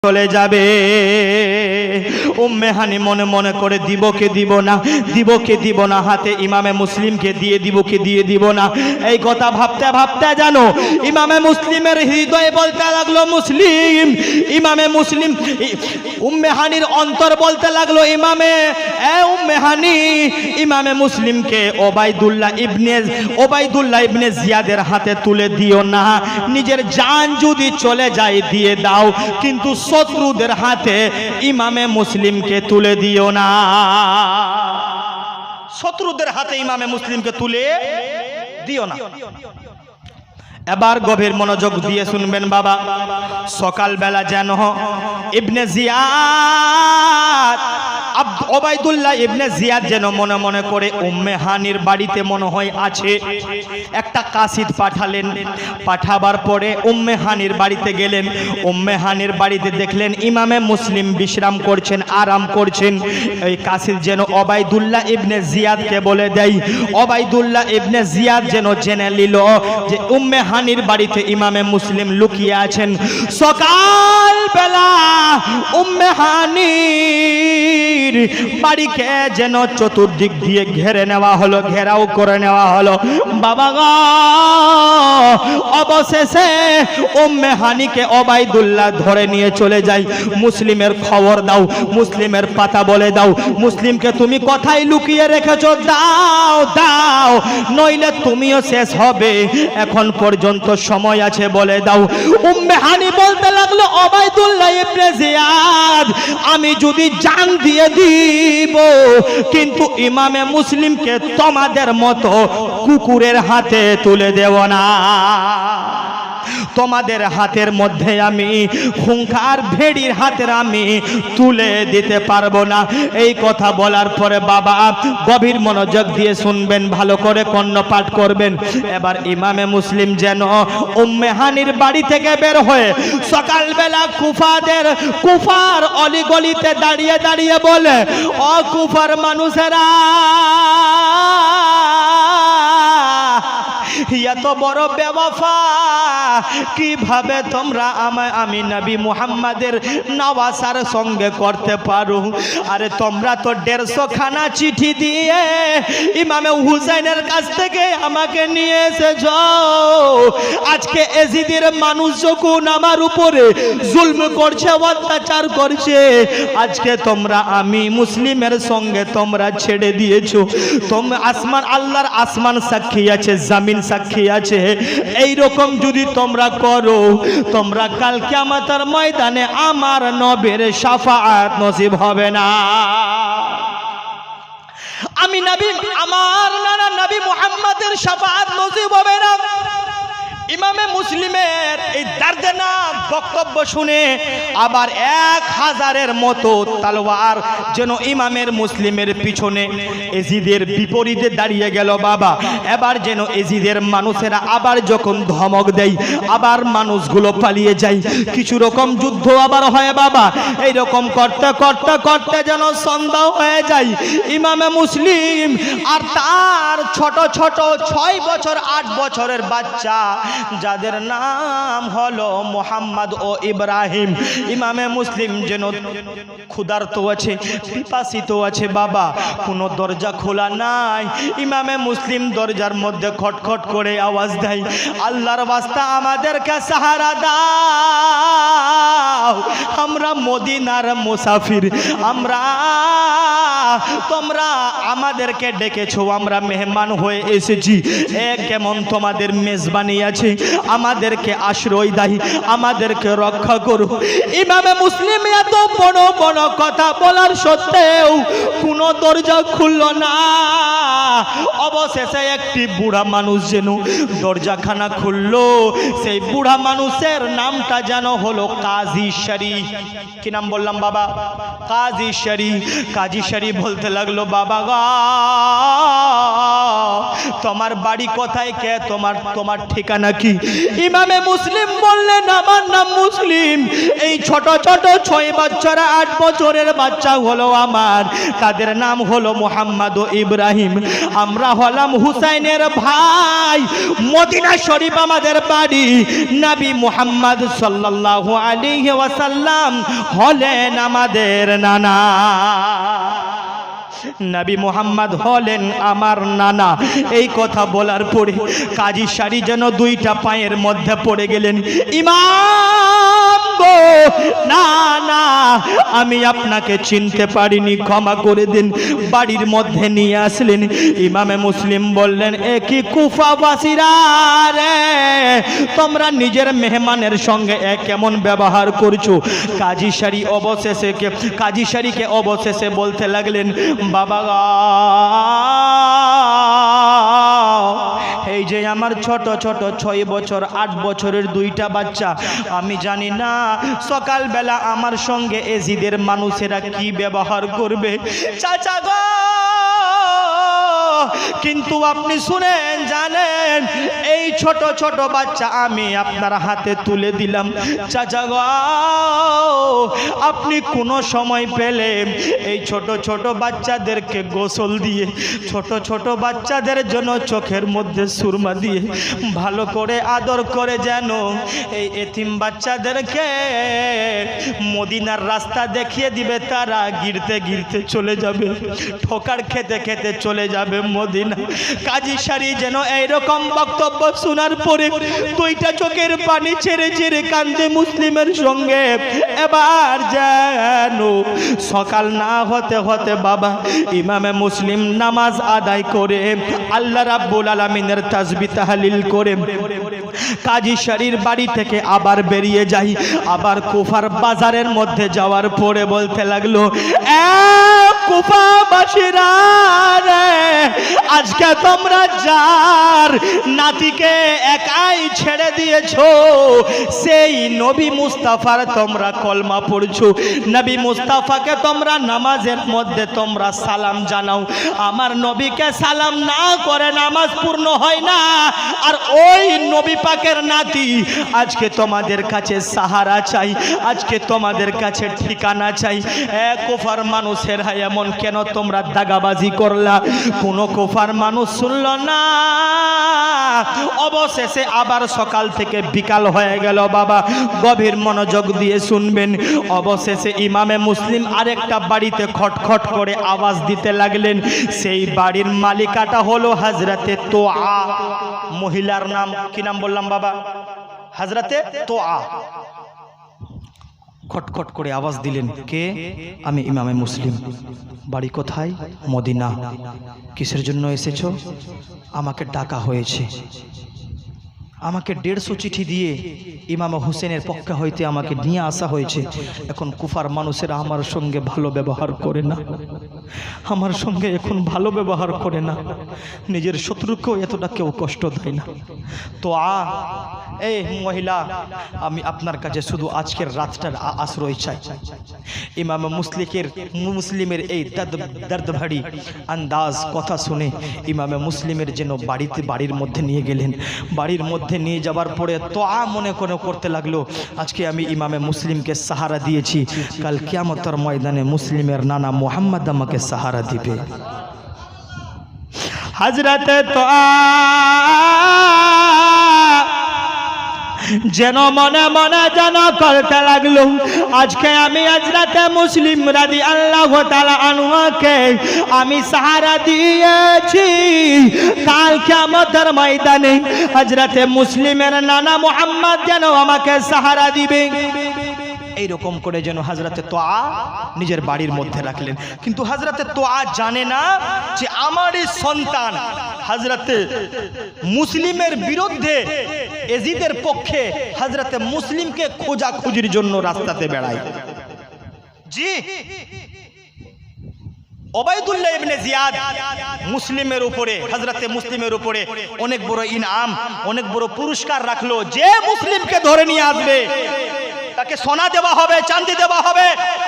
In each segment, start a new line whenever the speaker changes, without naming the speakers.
চলে যাবে। উম্মে হানি মনে মনে করে দিব কে দিব না, হাতে ইমামে মুসলিমকে দিয়ে দিব না, এই কথা ভাবতে ভাবতে জানো ইমামে মুসলিমের হৃদয়ে বলতে লাগলো মুসলিম। ইমামে মুসলিম উম্মে হানির অন্তর বলতে লাগলো উম্মে হানি ইমামে মুসলিমকে ওবাইদুল্লাহ ইবনে জিয়াদের হাতে তুলে দিও না, নিজের জান যদি চলে যায় দিয়ে দাও, কিন্তু শত্রুদের হাতে ইমামে মুসলিমকে তুলে দিও না। শত্রুদের হাতে ইমামে মুসলিমকে তুলে দিও না। এবার গভীর মনোযোগ দিয়ে শুনবেন বাবা। সকালবেলা যেন ইবনে জিয়াদ ওবাইদুল্লাহ ইবনে জিয়াদ যেন মনে মনে করে উম্মে হানির বাড়িতে মনে হয় আছে, একটা কাসিদ পাঠালেন। পাঠাবার পরে উম্মে হানির বাড়িতে গেলেন। উম্মে হানির বাড়িতে দেখলেন ইমামে মুসলিম বিশ্রাম করছেন, আরাম করছেন। এই কাসিদ যেন ওবাইদুল্লাহ ইবনে জিয়াদকে বলে দেয়। ওবাইদুল্লাহ ইবনে জিয়াদ যেন জেনে নিল যে উম্মে হানির বাড়িতে ইমামে মুসলিম লুকিয়ে আছেন। সকালবেলা উম্মে হানির বাড়িকে যেন চতুর্দিক দিয়ে ঘেরে নেওয়া হলো, ঘেরাও করে নেওয়া হলো। বাবা গো, অবশেষে উম্মে হানিকে ওবাইদুল্লাহ ধরে নিয়ে চলে যায়। মুসলিমের খবর দাও, মুসলিমের পাতা বলে দাও, মুসলিমকে তুমি কোথায় লুকিয়ে রেখেছো দাও দাও, নইলে তুমিও শেষ হবে, এখন পর্যন্ত সময় আছে বলে দাও। উম্মে হানি বলতে লাগলো ওবাইদুল্লাহ ইবনে জিয়াদ, আমি যদি জান দিয়ে দিব, কিন্তু ইমামে মুসলিমকে তোমাদের মতো কুকুরের হাতে তুলে দেব না। তোমাদের হাতের মধ্যে আমি হুঙ্কার ভেড়ির হাতের আমি তুলে দিতে পারবো না। এই কথা বলার পরে বাবা গভীর মনোযোগ দিয়ে শুনবেন, ভালো করে কর্ণপাঠ করবেন। এবার ইমামে মুসলিম যেন উম্মে হানির বাড়ি থেকে বের হয়ে সকালবেলা কুফার অলিগলিতে দাঁড়িয়ে দাঁড়িয়ে বলে, ও কুফার মানুষেরা, এত বড় বেওয়াফা কিভাবে তোমরা আমি নবী মুহাম্মাদের নওয়াসার সঙ্গে করতে পারো? আরে তোমরা তো 150 খানা চিঠি দিয়ে ইমামে হুসাইনের কাছ থেকে আমাকে নিয়ে এসেছো। আজকে এজিদের মানুষ যখন আমার উপরে জুলম করছে, অত্যাচার করছে, আজকে তোমরা আমি মুসলিমের সঙ্গে তোমরা ছেড়ে দিয়েছো। তোমরা আসমান, আল্লাহর আসমান সাক্ষী আছে, জামিন সাক্ষী আছে, এই রকম যদি তোমরা করো, তোমরা কাল কিয়ামতের ময়দানে আমার নবীর শাফাআত নসিব হবে না। আমি নবী, আমার নানা নবী মুহাম্মাদের শাফাআত নসিব হবে না। ইমামে মুসলিমের এই দর্দনাক বক্তব্য শুনে আবার 1000-এর মতো তলোয়ার যেন ইমামের মুসলিমের পিছনে এজিদের বিপরীতে দাঁড়িয়ে গেল বাবা। এবার যেন এজিদের মানুষেরা আবার যখন ধমক দেয়, আবার মানুষগুলো পালিয়ে যায়, কিছু রকম যুদ্ধ আবার হয় বাবা। এই রকম করতে করতে করতে যেন সন্ধ্যা হয়ে যায়। ইমামে মুসলিম আর তার ছোট ছোট 6 বছর 8 বছরের বাচ্চা, যাদের নাম হলো মোহাম্মদ ও ইব্রাহিম, ইমামে মুসলিম যেন ক্ষুধার্ত আছে, পিপাসিত আছে বাবা। কোনো দরজা খোলা নাই। ইমামে মুসলিম দরজার মধ্যে খটখট করে আওয়াজ দেয়, আল্লাহর ওয়াস্তা আমাদেরকে সাহারা দাও, আমরা মদিনার মুসাফির, তোমরা আমাদেরকে ডেকেছো, আমরা মেহমান হয়ে এসেছি, কেমন তোমাদের মেজবানি আছে, আমাদেরকে আশ্রয় দাও, আমাদেরকে রক্ষা করো। ইমামে মুসলিম এত বড় বড় কথা বলার সত্ত্বেও কোনো দরজা খুলল না। অবশেষে একটি বুড়া মানুষ যেন দরজাখানা খুললো। সেই বুড়া মানুষের নামটা যেন হলো কাজী শরীফ। কি নাম বললাম বাবা? কাজী শরীফ। কাজী শরীফ বলতে লাগলো, বাবা গো তোমার বাড়ি কোথায়, কে তোমার ঠিকানা কি? ইমামে মুসলিম বললেন, আমার নাম মুসলিম। এই ছোট ছোট 6 বাচ্চারা 8 বছরের বাচ্চা হলো আমার, তাদের নাম হলো মুহাম্মদ ও ইব্রাহিম। আমরা হলাম হুসাইনের ভাই। মদিনা শরীফ আমাদের বাড়ি। নবী মুহাম্মদ সাল্লাল্লাহু আলাইহি ওয়াসাল্লাম হলেন আমাদের নানা। নবী মুহাম্মদ হলেন আমার নানা। এই কথা বলার পরে কাজী সারি যেন 2টা পায়ের মধ্যে পড়ে গেলেন। ইমাম গো, না না আমি আপনাকে চিনতে পারিনি, ক্ষমা করে দিন। বাড়ির মধ্যে নিয়ে আসলেন। ইমামে মুসলিম বললেন, এ কি কুফাবাসীরা রে, তোমরা নিজের মেহমানের সঙ্গে কেমন ব্যবহার করছো? কাজী সারিকে অবশেষে বলতে লাগলেন, বাবা এই যে আমার ছোট ছোট 6 বছর 8 বছরের 2টা বাচ্চা, আমি জানি না সকালবেলা আমার সঙ্গে এজিদের মানুষেরা কি ব্যবহার করবে। চাচা গো, কিন্তু আপনি শুনেন জানেন, এই ছোট ছোট বাচ্চা আমি আপনার হাতে তুলে দিলাম। চাচা গো, আপনি কোনো সময় পেলে এই ছোট ছোট বাচ্চাদেরকে গোসল দিয়ে, ছোট ছোট বাচ্চাদের জন্য চোখের মধ্যে সুরমা দিয়ে ভালো করে আদর করে, যেন এই এতিম বাচ্চাদেরকে মদিনার রাস্তা দেখিয়ে দিবে, তারা গিরতে গিরতে চলে যাবে, ঠোকার খেতে খেতে চলে যাবে মদিনা। কাজী সারি যেন এইরকম বক্তব্য শোনার পরে 2টা চোখের পানি ছেড়ে ছেড়ে কান্দে মুসলিমের সঙ্গে। এবার যেন সকাল না হতে হতে বাবা ইমামে মুসলিম নামাজ আদায় করে আল্লাহ রাব্বুল আলামিনের তাসবিহ তাহলিল করে কাজী সারির বাড়ি থেকে আবার বেরিয়ে যাই। আবার কুফার বাজারের মধ্যে যাওয়ার পরে বলতে লাগলো, কুফাবাসীরা রে, আজকে তোমরা যার নাতিকে একাই ছেড়ে দিয়েছো, সেই নবী মুস্তাফার তোমরা কলমা পড়ছো, নবী মুস্তাফাকে তোমরা নামাজের মধ্যে তোমরা সালাম জানাও। আমার নবীকে সালাম না করে নামাজ পূর্ণ হয় না। আর ওই নবী পাকের নাতি আজকে তোমাদের কাছে সাহারা চাই, আজকে তোমাদের কাছে ঠিকানা চাই। কুফার মানুষের এমন কেন তোমরা দাগাবাজি করলা? কোন কুফার মানুষ শুনল না। অবশেষে আবার সকাল থেকে বিকাল হয়ে গেল। বাবা গভীর মনোযোগ দিয়ে শুনবেন। অবশেষে ইমামে মুসলিম আরেকটা বাড়িতে খটখট করে আওয়াজ দিতে লাগলেন। সেই বাড়ির মালিকাটা হলো হযরতে তোয়া। মহিলার নাম কি নাম বললাম বাবা? হযরতে তোয়া। খটখট করে আওয়াজ দিলেন, কে? আমি ইমামে মুসলিম। বাড়ি কোথায়? মদিনা। কিসের জন্য এসেছো? আমাকে ডাকা হয়েছে। আমাকে 150 চিঠি দিয়ে ইমাম হুসেনের পক্ষ হইতে আমাকে নিয়ে আসা হয়েছে। এখন কুফার মানুষেরা আমার সঙ্গে ভালো ব্যবহার করে না, আমার সঙ্গে এখন ভালো ব্যবহার করে না, নিজের শত্রুকেও এতটা কেউ কষ্ট দেয় না। তো এই মহিলা, আমি আপনার কাছে শুধু আজকের রাতটার আশ্রয় চাই। ইমাম মুসলিমের এই দর্দভারী আন্দাজ কথা শুনে ইমামে মুসলিমের যেন বাড়ির মধ্যে নিয়ে গেলেন। বাড়ির মধ্যে নিয়ে যাবার পরে তো মনে করতে লাগলো, আজকে আমি ইমামে মুসলিমকে সাহারা দিয়েছি, কাল কিয়ামতের ময়দানে মুসলিমের নানা মুহাম্মদ আমাকে সাহারা দিবে। হযরতে তো যেন মনে মনে যেন করতে লাগলো, আজকে আমি হযরতে মুসলিম রাদিয়াল্লাহু তাআলা আনহুকে আমি সাহারা দিয়েছি, কাল কিয়ামতের ময়দানে হযরতে মুসলিমের নানা মুহাম্মদ যেন আমাকে সাহারা দিবে। এইরকম করে যেন হযরতে তোয়া নিজের বাড়ির মধ্যে রাখলেন। কিন্তু হযরতে তোয়া জানে না যে আমারই সন্তান হযরতে মুসলিমের বিরুদ্ধে এজিদের পক্ষে হযরতে মুসলিমকে খোঁজাখুঁজির জন্য রাস্তাতে বেড়ায়। জি, ওবাইদুল্লাহ ইবনে জিয়াদ মুসলিমের উপরে, হযরতে মুসলিমের উপরে অনেক বড় ইনাম, অনেক বড় পুরস্কার রাখলো। যে মুসলিমকে ধরে নিয়ে আসবে তাকে সোনা দেওয়া হবে, চাঁদি দেওয়া হবে,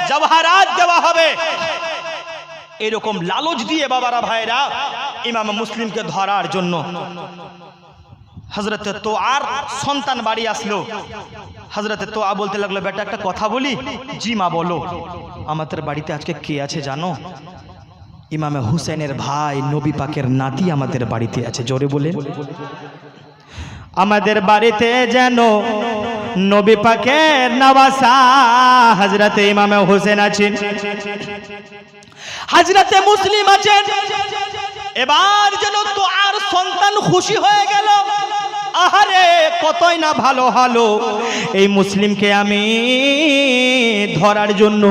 জওহারাত দেওয়া হবে। এরকম লালচ দিয়ে বাবারা ভাইরা ইমাম মুসলিমকে ধরার জন্য হযরতে তোয়ার সন্তান বাড়ি আসলো। হযরতে তোয়া বলতে লাগলো, বেটা একটা কথা বলি? জি মা বলো। আমাদের বাড়িতে আজকে কে আছে জানো? ইমামে হুসেনের ভাই নবী পাকের নাতি আমাদের বাড়িতে আছে। জোরে বলেন। আমাদের বাড়িতে যেন নবী পাকের নওয়াসা হযরতে ইমামে হুসেন আছেন, হযরতে মুসলিম আছেন। এবার যেন তো আর সন্তান খুশি হয়ে গেল। আহারে কতই না ভালো হলো, এই মুসলিমকে আমি ধরার জন্য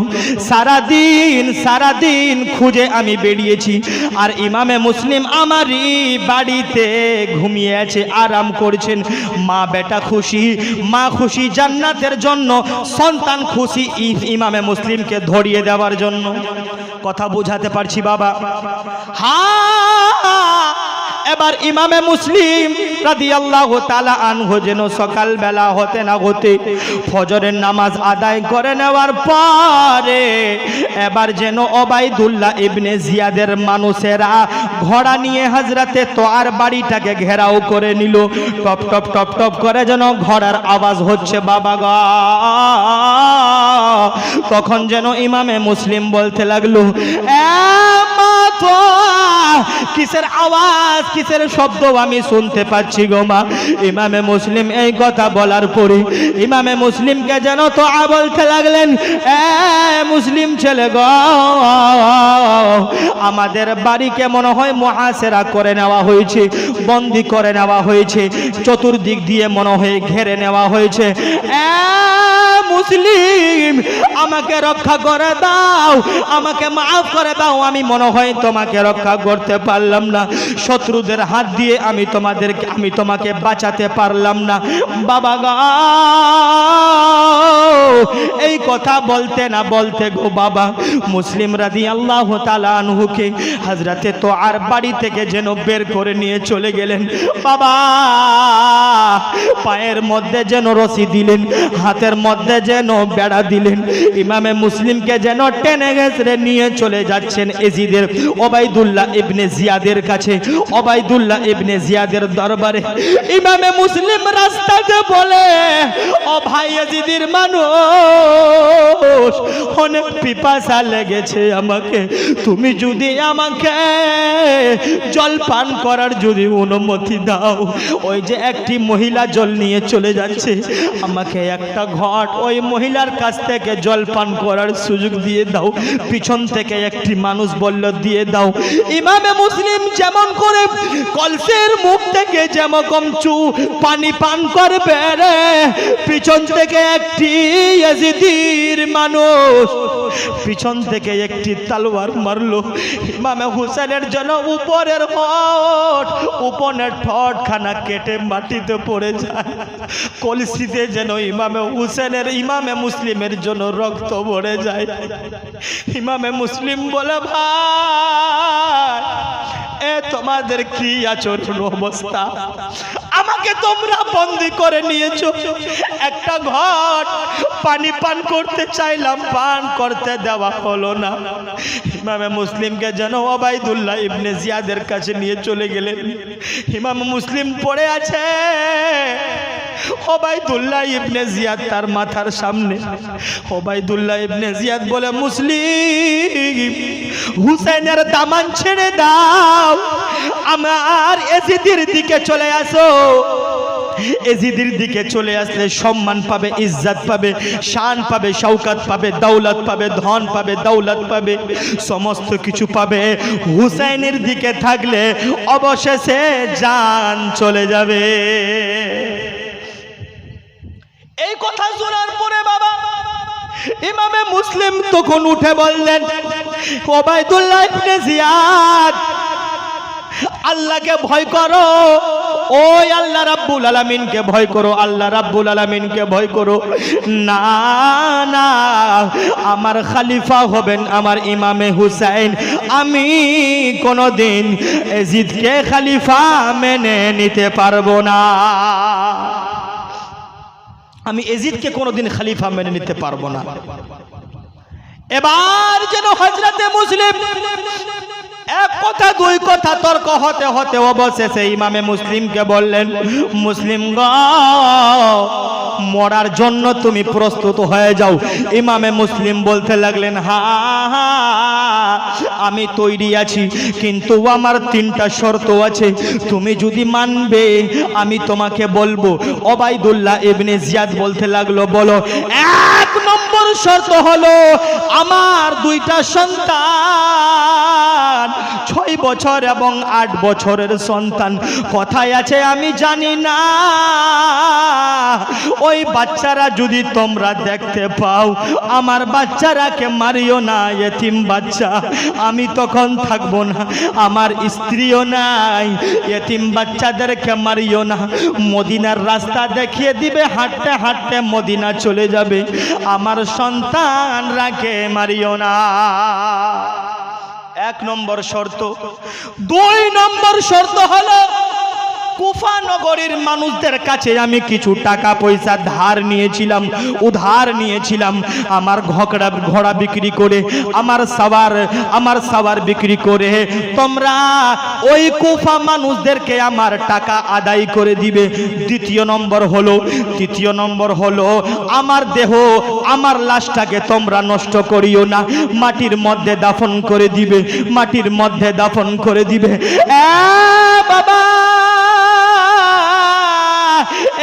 সারাদিন খুঁজে আমি বেরিয়েছি, আর ইমামে মুসলিম আমারই বাড়িতে ঘুমিয়ে আছে, আরাম করছেন। মা বেটা খুশি, মা খুশি জান্নাতের জন্য, সন্তান খুশি ইমামে মুসলিমকে ধরিয়ে দেওয়ার জন্য। কথা বুঝাতে পারছি বাবা? হ্যাঁ। এবার ইমামে মুসলিম রাদিয়াল্লাহু তাআলা আনহু যেন সকাল বেলা হতে না হতে ফজরের নামাজ আদায় করে নেওয়ার পরে এবার যেন ওবাইদুল্লাহ ইবনে জিয়াদের মানুষেরা ঘোড়া নিয়ে হযরতে তোয়ার বাড়িটাকে ঘেরাও করে নিল। টপ টপ টপ টপ করে যেন ঘোড়ার আওয়াজ হচ্ছে বাবা গো। তখন যেন ইমামে মুসলিম বলতে লাগলো, কিসের আওয়াজ, কিসের শব্দ আমি শুনতে পাচ্ছি গো মা? ইমামে মুসলিম এই কথা বলার পরে ইমামে মুসলিমকে যেন তো বলতে লাগলেন, মুসলিম ছেলে গো, আমাদের বাড়িকে মনে হয় মুহাসেরা করে নেওয়া হয়েছে, বন্দি করে নেওয়া হয়েছে, চতুর্দিক দিয়ে মনে হয় ঘেরে নেওয়া হয়েছে। মুসলিম আমাকে রক্ষা করে দাও, আমাকে মাফ করে দাও, আমি মনে হয় তোমাকে রক্ষা করতে পারলাম না, শত্রুদের হাত দিয়ে আমি তোমাকে বাঁচাতে পারলাম না বাবা গো। এই কথা বলতে না বলতে গো বাবা মুসলিম রাদিয়াল্লাহু তাআলা আনহুকে হযরতে তোয়ার বাড়ি থেকে যেন বের করে নিয়ে চলে গেলেন বাবা। পায়ের মধ্যে যেন রশি দিলেন, হাতের মধ্যে যেন বেড়া দিলেন, ইমামে মুসলিমকে যেন টেনে ঘেঁষড়ে নিয়ে চলে যাচ্ছেন এজিদের ওবাইদুল্লাহ ইবনে জিয়াদের কাছে, ওবাইদুল্লাহ ইবনে জিয়াদের দরবারে। ইমামে মুসলিম রাস্তাতে বলে, ও ভাই এজিদের মানুষ, অনেক পিপাসা লেগেছে আমাকে, তুমি যদি আমাকে জল পান করার যদি অনুমতি দাও। ওই যে একটি মহিলা জল নিয়ে চলে যাচ্ছে, আমাকে একটা ঘট ওই মহিলার কাছ থেকে জল পান করার সুযোগ দিয়ে দাও। পিছন থেকে একটি মানুষ বলল, দিয়ে দাও। ইমামে মুসলিম যেমন করে কলসের মুখ থেকে যেমন পানি পান করবে রে, পিছন থেকে একটি ইয়াজিদির মানুষ পিছন থেকে একটি তলোয়ার মারলো। ইমামে হুসেনের জন্য উপরের ঠোঁট খানা কেটে মাটিতে পড়ে যায়। কলসিতে যেন ইমামে মুসলিমের জন্য রক্ত ভরে যায়। ইমামে মুসলিম বলে, ভাই এ তোমাদের কি আচরণ অবস্থা? আমাকে তোমরা বন্দি করে নিয়েছো, একটা ঘট পানি পান করতে চাইলাম, পান করতে দেওয়া হলো না। ইমামে মুসলিমকে যেন ওবাইদুল্লাহ ইবনে জিয়াদের কাছে নিয়ে চলে গেলেন। ইমাম মুসলিম পড়ে আছে, ওবাইদুল্লাহ ইবনে জিয়াদ তার মাথার সামনে। ওবাইদুল্লাহ ইবনে জিয়াদ বলে, মুসলিম হুসেনের দামান ছেড়ে দাও, আমার এজিদের দিকে চলে আসো। এজিদের দিকে চলে আসলে সম্মান পাবে, ইজ্জত পাবে, শান পাবে, শওকত পাবে, দৌলত পাবে, ধন পাবে, দৌলত পাবে, সমস্ত কিছু পাবে। হুসাইনের দিকে থাকলে অবশেষে জান চলে যাবে। এই কথা শোনার পরে বাবা ইমামে মুসলিম তখন উঠে বললেন, ওবাইদুল্লাহ ইবনে জিয়াদ, আল্লাহকে ভয় করো, ওই আল্লাহ রাব্বুল আলামিনকে ভয় করো, আল্লাহ রাব্বুল আলামিনকে ভয় করো। না না, আমার খলিফা হবেন আমার ইমামে হুসাইন, আমি কোনোদিন এজিদকে খলিফা মেনে নিতে পারবো না। আমি এজিদকে কোনোদিন খলিফা মেনে নিতে পারবো না। এবার যেন হযরতে মুসলিম এক কথা দুই কথা তর্ক হতে হতে অবশেষে ইমামে মুসলিমকে বললেন, মুসলিম গো, মরার জন্য তুমি প্রস্তুত হয়ে যাও। ইমামে মুসলিম বলতে লাগলেন, হ্যাঁ আমি তৈরি আছি, কিন্তু আমার তিনটা শর্ত আছে, তুমি যদি মানবে আমি তোমাকে বলবো। ওবাইদুল্লাহ ইবনে জিয়াদ বলতে লাগলো, বলো। এক নম্বর শর্ত হলো আমার দুইটা সন্তান, 6 বছর এবং 8 বছরের সন্তান। কথায় আছে আমি জানি না, ওই বাচ্চারা যদি তোমরা দেখতে পাও, আমার বাচ্চারাকে মারিও না, এতিম বাচ্চা, আমি তখন থাকবো না, আমার স্ত্রীও নাই, এতিম বাচ্চাদেরকে মারিও না। মদিনার রাস্তা দেখিয়ে দিবে, হাঁটতে হাঁটতে মদিনা চলে যাবে, আমার সন্তানরাকে মারিও না। 1 নম্বর শর্ত। 2 নম্বর শর্ত হলো কুফা নগরীর মানুষদের কাছে আমি কিছু টাকা পয়সা ধার নিয়েছিলাম, উধার নিয়েছিলাম, আমার ঘোড়া বিক্রি করে, আমার সাওয়ার বিক্রি করে তোমরা ওই কুফা মানুষদেরকে আমার টাকা আদায় করে দিবে। 3 নম্বর হলো আমার দেহ, আমার লাশটাকে তোমরা নষ্ট করিও না, মাটির মধ্যে দাফন করে দিবে, মাটির মধ্যে দাফন করে দিবে। বাবা,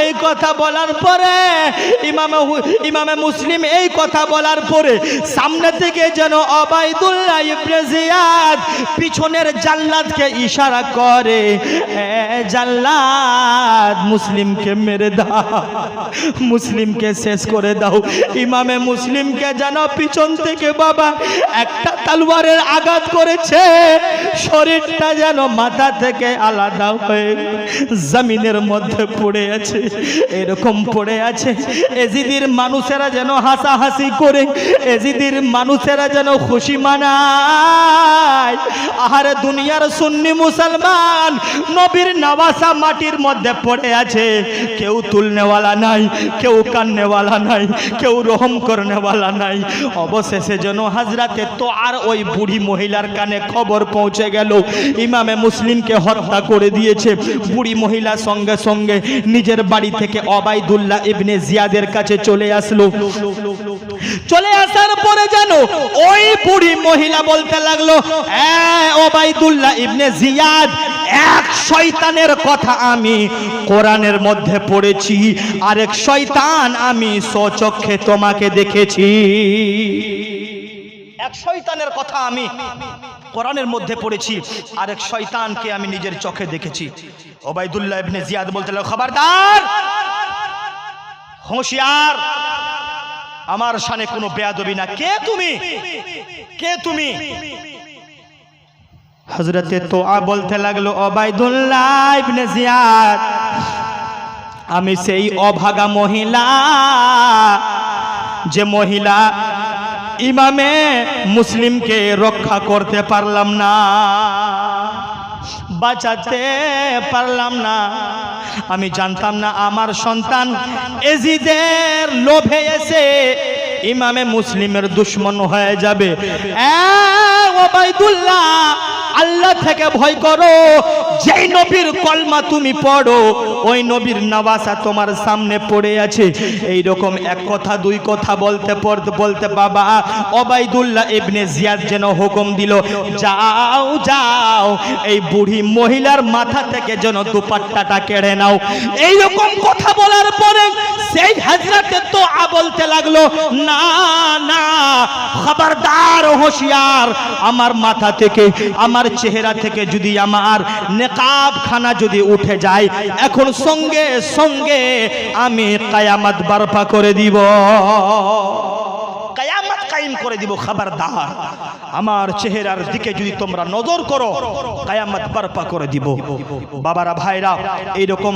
এই কথা বলার পরে ইমামে মুসলিম এই কথা বলার পরে সামনে থেকে যেন ওবাইদুল্লাহ ইবনে জিয়াদ পিছনের জাল্লাদকে ইশারা করে, জাল্লাদ মুসলিমকে মেরে দাও, মুসলিমকে শেষ করে দাও। ইমামে মুসলিমকে যেন পিছন থেকে বাবা একটা তলোয়ারের আঘাত করেছে, শরীরটা যেন মাথা থেকে আলাদা হয়ে জমিনের মধ্যে পড়ে আছে, এরকম পড়ে আছে। এজিদির মানুষেরা যেন হাসাহাসি করে, এজিদির মানুষেরা যেন খুশি মানায়। আহারে দুনিয়ার সুন্নি মুসলমান, নবীর নওয়াসা মাটির মধ্যে পড়ে আছে, কেউ তুলনেওয়ালা নাই, কেউ কান্নেওয়ালা নাই, কেউ রহম করনেওয়ালা নাই। অবশেষে যেন হযরতে তোয়ার ওই বুড়ি মহিলার কানে খবর পৌঁছে গেল, ইমামে মুসলিমকে হত্যা করে দিয়েছে। বুড়ি মহিলা সঙ্গে সঙ্গে নিজের বাড়ি থেকে ওবাইদুল্লাহ ইবনে জিয়াদের কাছে চলে আসলো। চলে আসার পরে জানো ওই বুড়ি মহিলা বলতে লাগলো, ওবাইদুল্লাহ ইবনে জিয়াদ, এক শয়তানের কথা আমি কোরআনের মধ্যে পড়েছি, আরেক শয়তান আমি স্বচক্ষে তোমাকে দেখেছি। এক শয়তানের কথা আমি কোরআনের মধ্যে পড়েছি, আরেক শয়তানকে আমি নিজের চোখে দেখেছি। ওবাইদুল্লাহ ইবনে জিয়াদ বলতে লাগলো, খবরদার, হুঁশিয়ার, আমার শানে কোনো বেয়াদবি না। কে তুমি? কে তুমি? হযরতে তোয়া বলতে লাগলো, ওবাইদুল্লাহ ইবনে জিয়াদ, আমি সেই অভাগা মহিলা, যে মহিলা ইমামে মুসলিমকে রক্ষা করতে পারলাম না, বাঁচাতে পারলাম না। আমি জানতাম না আমার সন্তান এজিদের লোভে এসে ইমামে মুসলিমের দুশমন হয়ে যাবে। ওবাইদুল্লাহ, আল্লাহ থেকে ভয় করো, যেই নবীর কলমা তুমি পড়ো ওই নবীর নওয়াসা তোমার সামনে পড়ে আছে। এই রকম এক কথা দুই কথা বলতে বলতে বাবা ওবাইদুল্লাহ ইবনে জিয়াদ যেন হুকুম দিল, যাও যাও, এই বুড়ি মহিলার মাথা থেকে যেন দুপাট্টাটা কেড়ে নাও। এই রকম কথা বলার পরে সেই হযরতে তোয়া বলতে লাগলো, না না, খবরদার, হুঁশিয়ার, আমার মাথা থেকে, আমার চেহারা থেকে যদি আমার নেকাব খানা যদি উঠে যায়, এখন সঙ্গে সঙ্গে আমি কিয়ামত বরপা করে দিব, কিয়ামত কায়েম করে দিব। খবরদার, আমার চেহারার দিকে যদি তোমরা নজর করো, কিয়ামত বরপা করে দিব। বাবারা, ভাইরা, এইরকম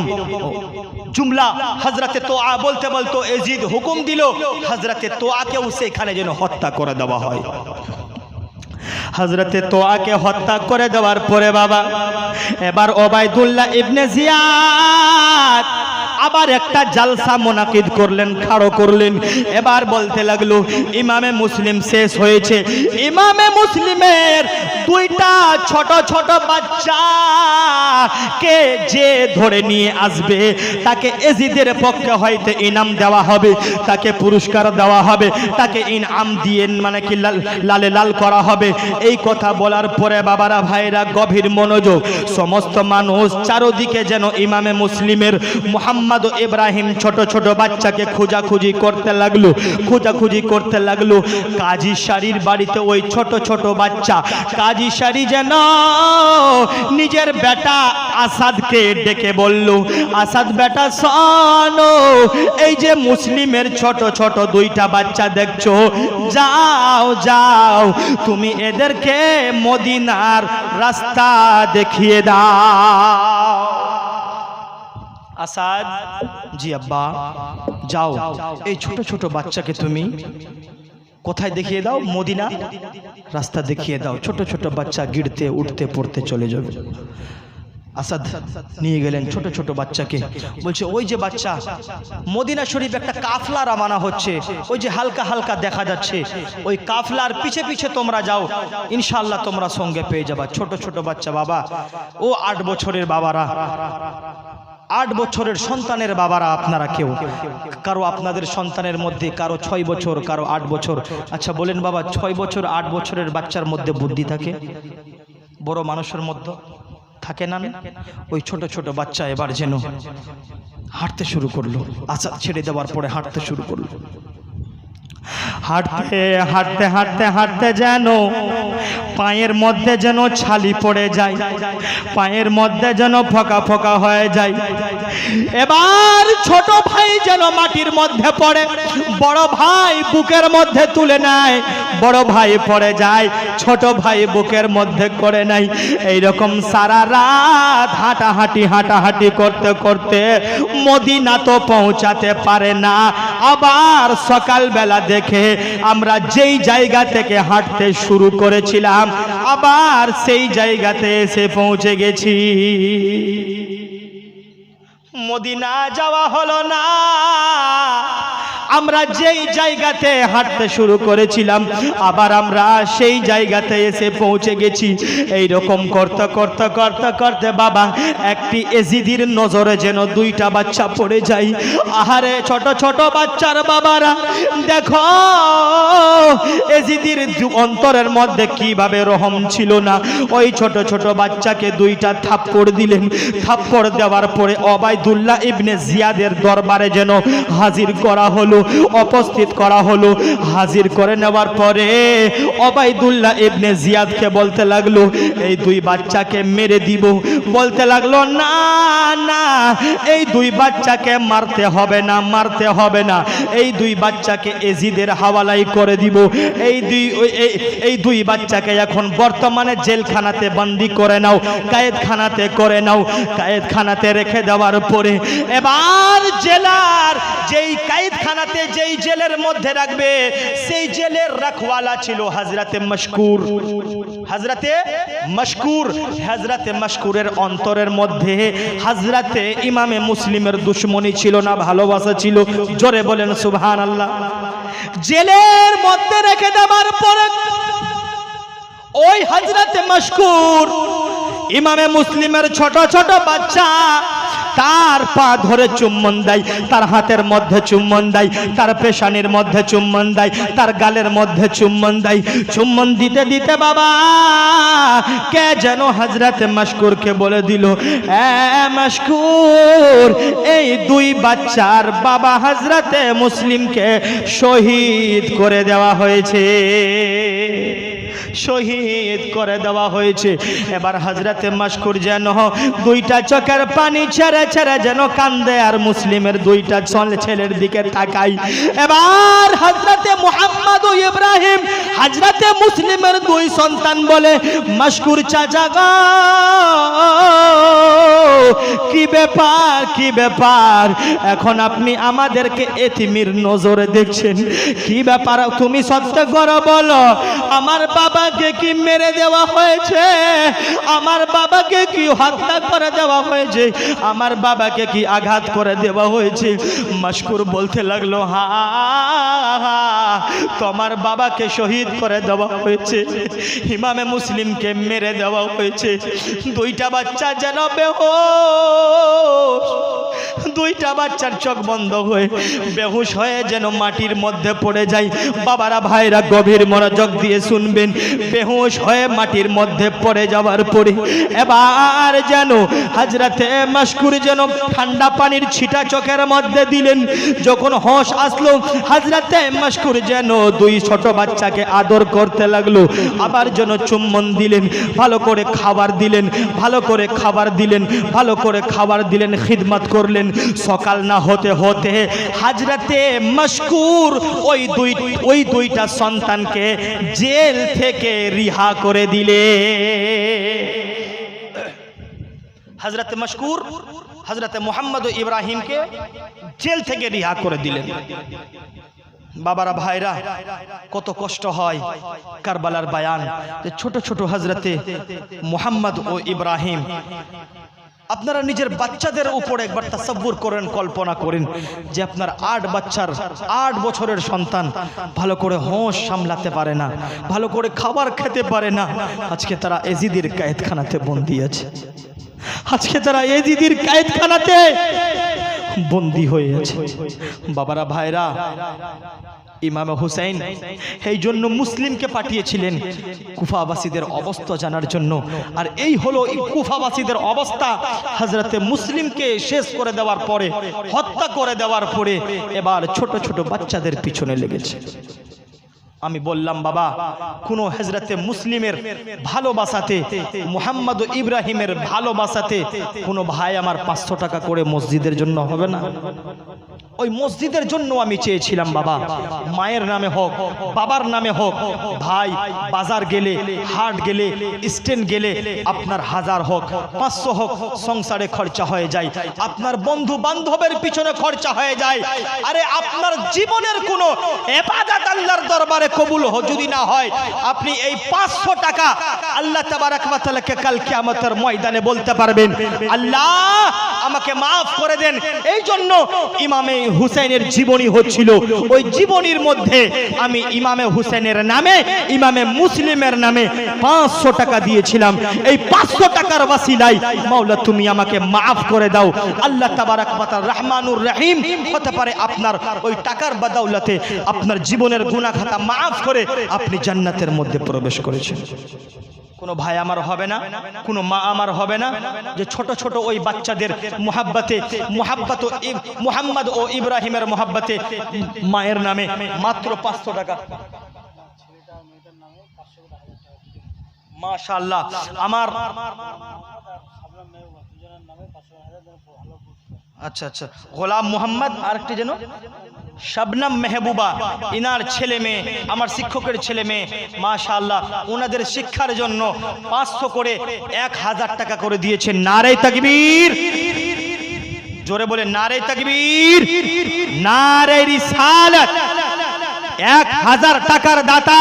জুমলা হযরতে তোয়া বলতে বলতে এজিদ হুকুম দিল হযরতে তোয়াকেও সেখানে যেন হত্যা করে দেওয়া হয়। হযরতে তোয়াকে হত্যা করে দেওয়ার পরে বাবা এবার ওবাইদুল্লাহ ইবনে জিয়াদ আবার একটা জালসা মুনাকিদ করলেন, খাড়ো করলেন। এবার বলতে লাগলো ইমামে মুসলিম শেষ হয়েছে। ইমামে মুসলিমের দুইটা ছোট ছোট বাচ্চাকে যে ধরে নিয়ে আসবে তাকে এজিদের পক্ষে হয়তো ইনাম দেওয়া হবে, তাকে পুরস্কার দেওয়া হবে, তাকে ইনাম দিয়ে মানে কি লালে লাল করা হবে। এই কথা বলার পরে বাবারা ভাইরা গভীর মনোযোগ, সমস্ত মানুষ চারদিকে যেন ইমামে মুসলিমের মুহাম্মদ ইব্রাহিম ছোট ছোট বাচ্চাকে খোঁজাখুঁজি করতে লাগলো, খোঁজাখুঁজি করতে লাগলো। কাজী শাড়ির বাড়িতে ওই ছোট ছোট বাচ্চা, কাজী শাড়ি যেন নিজের বেটা আসাদকে ডেকে বলল, আসাদ বেটা শোনো, এই যে মুসলিমের ছোট ছোট দুইটা বাচ্চা দেখছো, যাও যাও তুমি এদেরকে মদিনার রাস্তা দেখিয়ে দাও। আসাদ, জি আব্বা। যাও এই ছোট ছোট বাচ্চাকে তুমি কোথায় দেখিয়ে দাও? মদিনা রাস্তা দেখিয়ে দাও। ছোট ছোট বাচ্চা গিড়তে উঠতে পড়তে চলে যাবে। আসাদ নিয়ে গেলেন ছোট ছোট বাচ্চাকে, বলছে ওই যে বাচ্চা, মদিনা শরীফ একটা কাফলা রওনা হচ্ছে, ওই যে হালকা হালকা দেখা যাচ্ছে, ওই কাফলার পিছে পিছে তোমরা যাও, ইনশাআল্লাহ তোমরা সঙ্গে পেয়ে যাবা। ছোট ছোট বাচ্চা বাবা, ও 8 বছরের বাবারা, 8 বছরের সন্তানের বাবারা, আপনারা কেউ কারো আপনাদের সন্তানের মধ্যে কারো 6 বছর, কারো 8 বছর। আচ্ছা বলেন বাবা, 6 বছর 8 বছরের বাচ্চার মধ্যে বুদ্ধি থাকে? বড় মানুষের মধ্যে থাকে না? ওই ছোট ছোট বাচ্চা এবার যেন হাঁটতে শুরু করলো। আসাদ ছেড়ে দেওয়ার পরে হাঁটতে শুরু করলো। হাঁটতে হাঁটতে হাঁটতে হাঁটতে যেন পায়ের মধ্যে যেন ছালি পড়ে যায়, পায়ের মধ্যে যেন ফোকা ফোকা হয়ে যায়। এবার ছোট ভাই যেন মাটির মধ্যে পড়ে, বড় ভাই বুকের মধ্যে তুলে নেয়, বড় ভাই পড়ে যায়, ছোট ভাই বুকের মধ্যে করে নাই। এইরকম সারা রাত হাঁটাহাঁটি হাঁটাহাঁটি করতে করতে মদিনা তো পৌঁছাতে পারে না। আবার সকালবেলা দেখে আমরা যেই জায়গা থেকে হাঁটতে শুরু করেছিলাম আবার সেই জায়গাতে এসে পৌঁছে গেছি। মদিনা যাওয়া হলো না, আমরা যেই জায়গাতে হাঁটতে শুরু করেছিলাম আবার আমরা সেই জায়গাতে এসে পৌঁছে গেছি। এই রকম করতে করতে করতে করতে বাবা একটি এজিদির নজরে যেন 2টা বাচ্চা পড়ে যায়। আহারে ছোট ছোট বাচ্চার বাবারা দেখো এজিদির অন্তরের মধ্যে কিভাবে রহম ছিল না। ওই ছোট ছোট বাচ্চাকে 2টা থাপ্পড় দিলেন। থাপ্পড় দেওয়ার পরে ওবায়দুল্লাহ ইবনে জিয়াদের দরবারে যেন হাজির করা হলো, উপস্থিত করা হলো। হাজির করে নেওয়ার পরে ওবায়দুল্লাহ ইবনে জিয়াদকে বলতে লাগলো এই 2 বাচ্চাকে মেরে দিব। বলতে লাগলো না না, এই 2 বাচ্চাকে মারতে হবে না, মারতে হবে না, এই 2 বাচ্চাকে এজিদের হাওয়ালাই করে দিব। এই 2 বাচ্চাকে এখন বর্তমানে জেলখানাতে বন্দী করে নাও, কায়েদখানাতে করে নাও। কায়েদখানাতে রেখে দেওয়ার পরে এবার জেলার যেই কায়েদখানাতে যেই জেলের মধ্যে রাখবে সেই জেলের রাখওয়ালা ছিল হযরতে মশকুর। হযরতে মশকুর, হযরতে মশকুরের অন্তরের মধ্যে হযরতে ইমামে মুসলিমের দুশমনী ছিল না, ভালোবাসা ছিল। জোরে বলেন সুবহানাল্লাহ। জেলের মধ্যে রেখে দেওয়ার পরে ওই হযরতে মশকুর ইমামে মুসলিমের ছোট ছোট বাচ্চা তার পা ধরে চুম্বন দেয়, তার হাতের মধ্যে চুম্বন দেয়, তার পেশানির মধ্যে চুম্বন দেয়, তার গালের মধ্যে চুম্বন দেয়। চুম্বন দিতে দিতে বাবা কে যেন হযরতে মশকুরকে বলে দিল মশকুর, এই 2 বাচ্চার বাবা হযরতে মুসলিমকে শহীদ করে দেওয়া হয়েছে, শহীদ করে দেওয়া হয়েছে। এবার হযরতে মশকুর যেন 2টা চোখের পানি ছেড়ে ছেড়ে যেন কান্দে আর মুসলিমের 2টা ছেলের দিকে তাকাই। এবার হযরতে মুহাম্মদ ও ইব্রাহিম হযরতে মুসলিমের 2 সন্তান বলে মশকুর চাচা গো কি ব্যাপার, কি ব্যাপার, এখন আপনি আমাদেরকে এতিমের নজরে দেখছেন, কি ব্যাপার? তুমি সত্য করে বলো আমার বাবা বাবাকে কি মেরে দেওয়া হয়েছে, আমার বাবাকে কি হত্যা করে দেওয়া হয়েছে, আমার বাবাকে কি আঘাত করে দেওয়া হয়েছে। মাশকুর বলতে লাগলো, হ্যাঁ তোমার বাবাকে শহীদ করে দেওয়া হয়েছে, ইমামে মুসলিমকে মেরে দেওয়া হয়েছে। দুইটা বাচ্চা যেন বেহুশ, দুইটা বাচ্চার চোখ বন্ধ হয়ে বেহুশ হয়ে যেন মাটির মধ্যে পড়ে যায়। বাবারা ভাইরা গভীর মনোযোগ দিয়ে শুনবেন। বেহুশ হয়ে মাটির মধ্যে পড়ে যাওয়ার পরে এবার যেন হযরতে মাশকুর যেন ঠান্ডা পানির ছিটা চোখের মধ্যে দিলেন। যখন হোশ আসলো হযরতে মাশকুর যেন দুই ছোট বাচ্চাকে আদর করতে লাগলো, আবার যেন চুম্বন দিলেন, ভালো করে খাবার দিলেন, ভালো করে খাবার দিলেন, ভালো করে খাবার দিলেন, খিদমত করলেন। সকাল না হতে হতে হযরতে মাশকুর ওই দুইটা সন্তানকে জেল থেকে রিহা করে দিলে। হযরতে মাশকুর হযরতে মুহাম্মদ ও ইব্রাহিমকে জেল থেকে রিহা করে দিলেন। বাবারা ভাইরা, কত কষ্ট হয় কারবালার বায়ান, যে ছোট ছোট হযরতে মুহাম্মদ ও ইব্রাহিম। আপনারা নিজের বাচ্চাদের উপর একবার তাসাব্বুর করেন, কল্পনা করেন যে আপনার 8 বছরের সন্তান ভালো করে হোশ সামলাতে পারে না, ভালো করে খাবার খেতে পারে না। আজকে তারা এজিদির কায়েদখানাতে বন্দী আছে, আজকে তারা এজিদির কায়েদখানাতে বন্দী হয়ে আছে। বাবারা ভাইরা, ইমাম হুসাইন এই জন্য মুসলিমকে পাঠিয়েছিলেন কুফাবাসীদের অবস্থা জানার জন্য। আর এই হলো কুফাবাসীদের অবস্থা। হযরতে মুসলিমকে শেষ করে দেওয়ার পরে, হত্যা করে দেওয়ার পরে এবার ছোট ছোট বাচ্চাদের পিছনে লেগেছে। আমি বললাম বাবা, কোন হযরতে মুসলিমের ভালোবাসাতে, মুহাম্মদ ও ইব্রাহিমের ভালোবাসাতে কোন ভাই আমার 500 টাকা করে মসজিদের জন্য হবে না? ওই মসজিদের জন্য আমি চেয়েছিলাম বাবা, মায়ের নামে হোক, বাবার নামে হোক। ভাই বাজার গেলে, হাট গেলে, স্ট্যান্ড গেলে আপনার 1000 হোক, 500 হোক, সংসারে খরচা হয়ে যায়, আপনার বন্ধু বান্ধবের পিছনে খরচা হয়ে যায়। আরে আপনার জীবনের কোনো ইবাদত আল্লাহর দরবারে কবুল যদি না হয়, আপনি এই 500 টাকা আল্লাহ তাবারাক ওয়া তাআলাকে কাল কিয়ামতের ময়দানে বলতে পারবেন, আল্লাহ আমাকে মাফ করে দেন। এই জন্য ইমামে হুসাইনের জীবনী হচ্ছিল, ওই জীবনীর মধ্যে আমি ইমামে হুসাইনের নামে, ইমামে মুসলিমের নামে 500 টাকা দিয়েছিলাম। এই 500 টাকার ওয়াসিলায় মাওলা তুমি আমাকে মাফ করে দাও। আল্লাহ তাবারাক ওয়া তাআলা রহমানুর রহিম হতে পারে আপনার ওই টাকার বদৌলতে আপনার জীবনের গুনাহ খাতা মাফ করে আপনি জান্নাতের মধ্যে প্রবেশ করেছেন। কোনো ভাই আমার হবে না, কোনো মা আমার হবে না যে ছোট ছোট ওই বাচ্চাদের মুহাব্বতে, মুহাম্মদ ও ইব্রাহিমের মুহাব্বতে মায়ের নামে মাত্র 500 টাকা। মাশাআল্লাহ, আমার আচ্ছা আচ্ছা, গোলাম মুহাম্মদ আর একটি যেন শবনম মেহবুবা, ইনার ছেলে মেয়ে, আমার শিক্ষকের ছেলে মেয়ে, মাশাআল্লাহ ওনাদের শিক্ষার জন্য 500 করে 1000 টাকা করে দিয়েছেন। নারে তাকবীর, জোরে বলে নারে তাকবীর, নারে রিসালাত। 1000 টাকার দাতা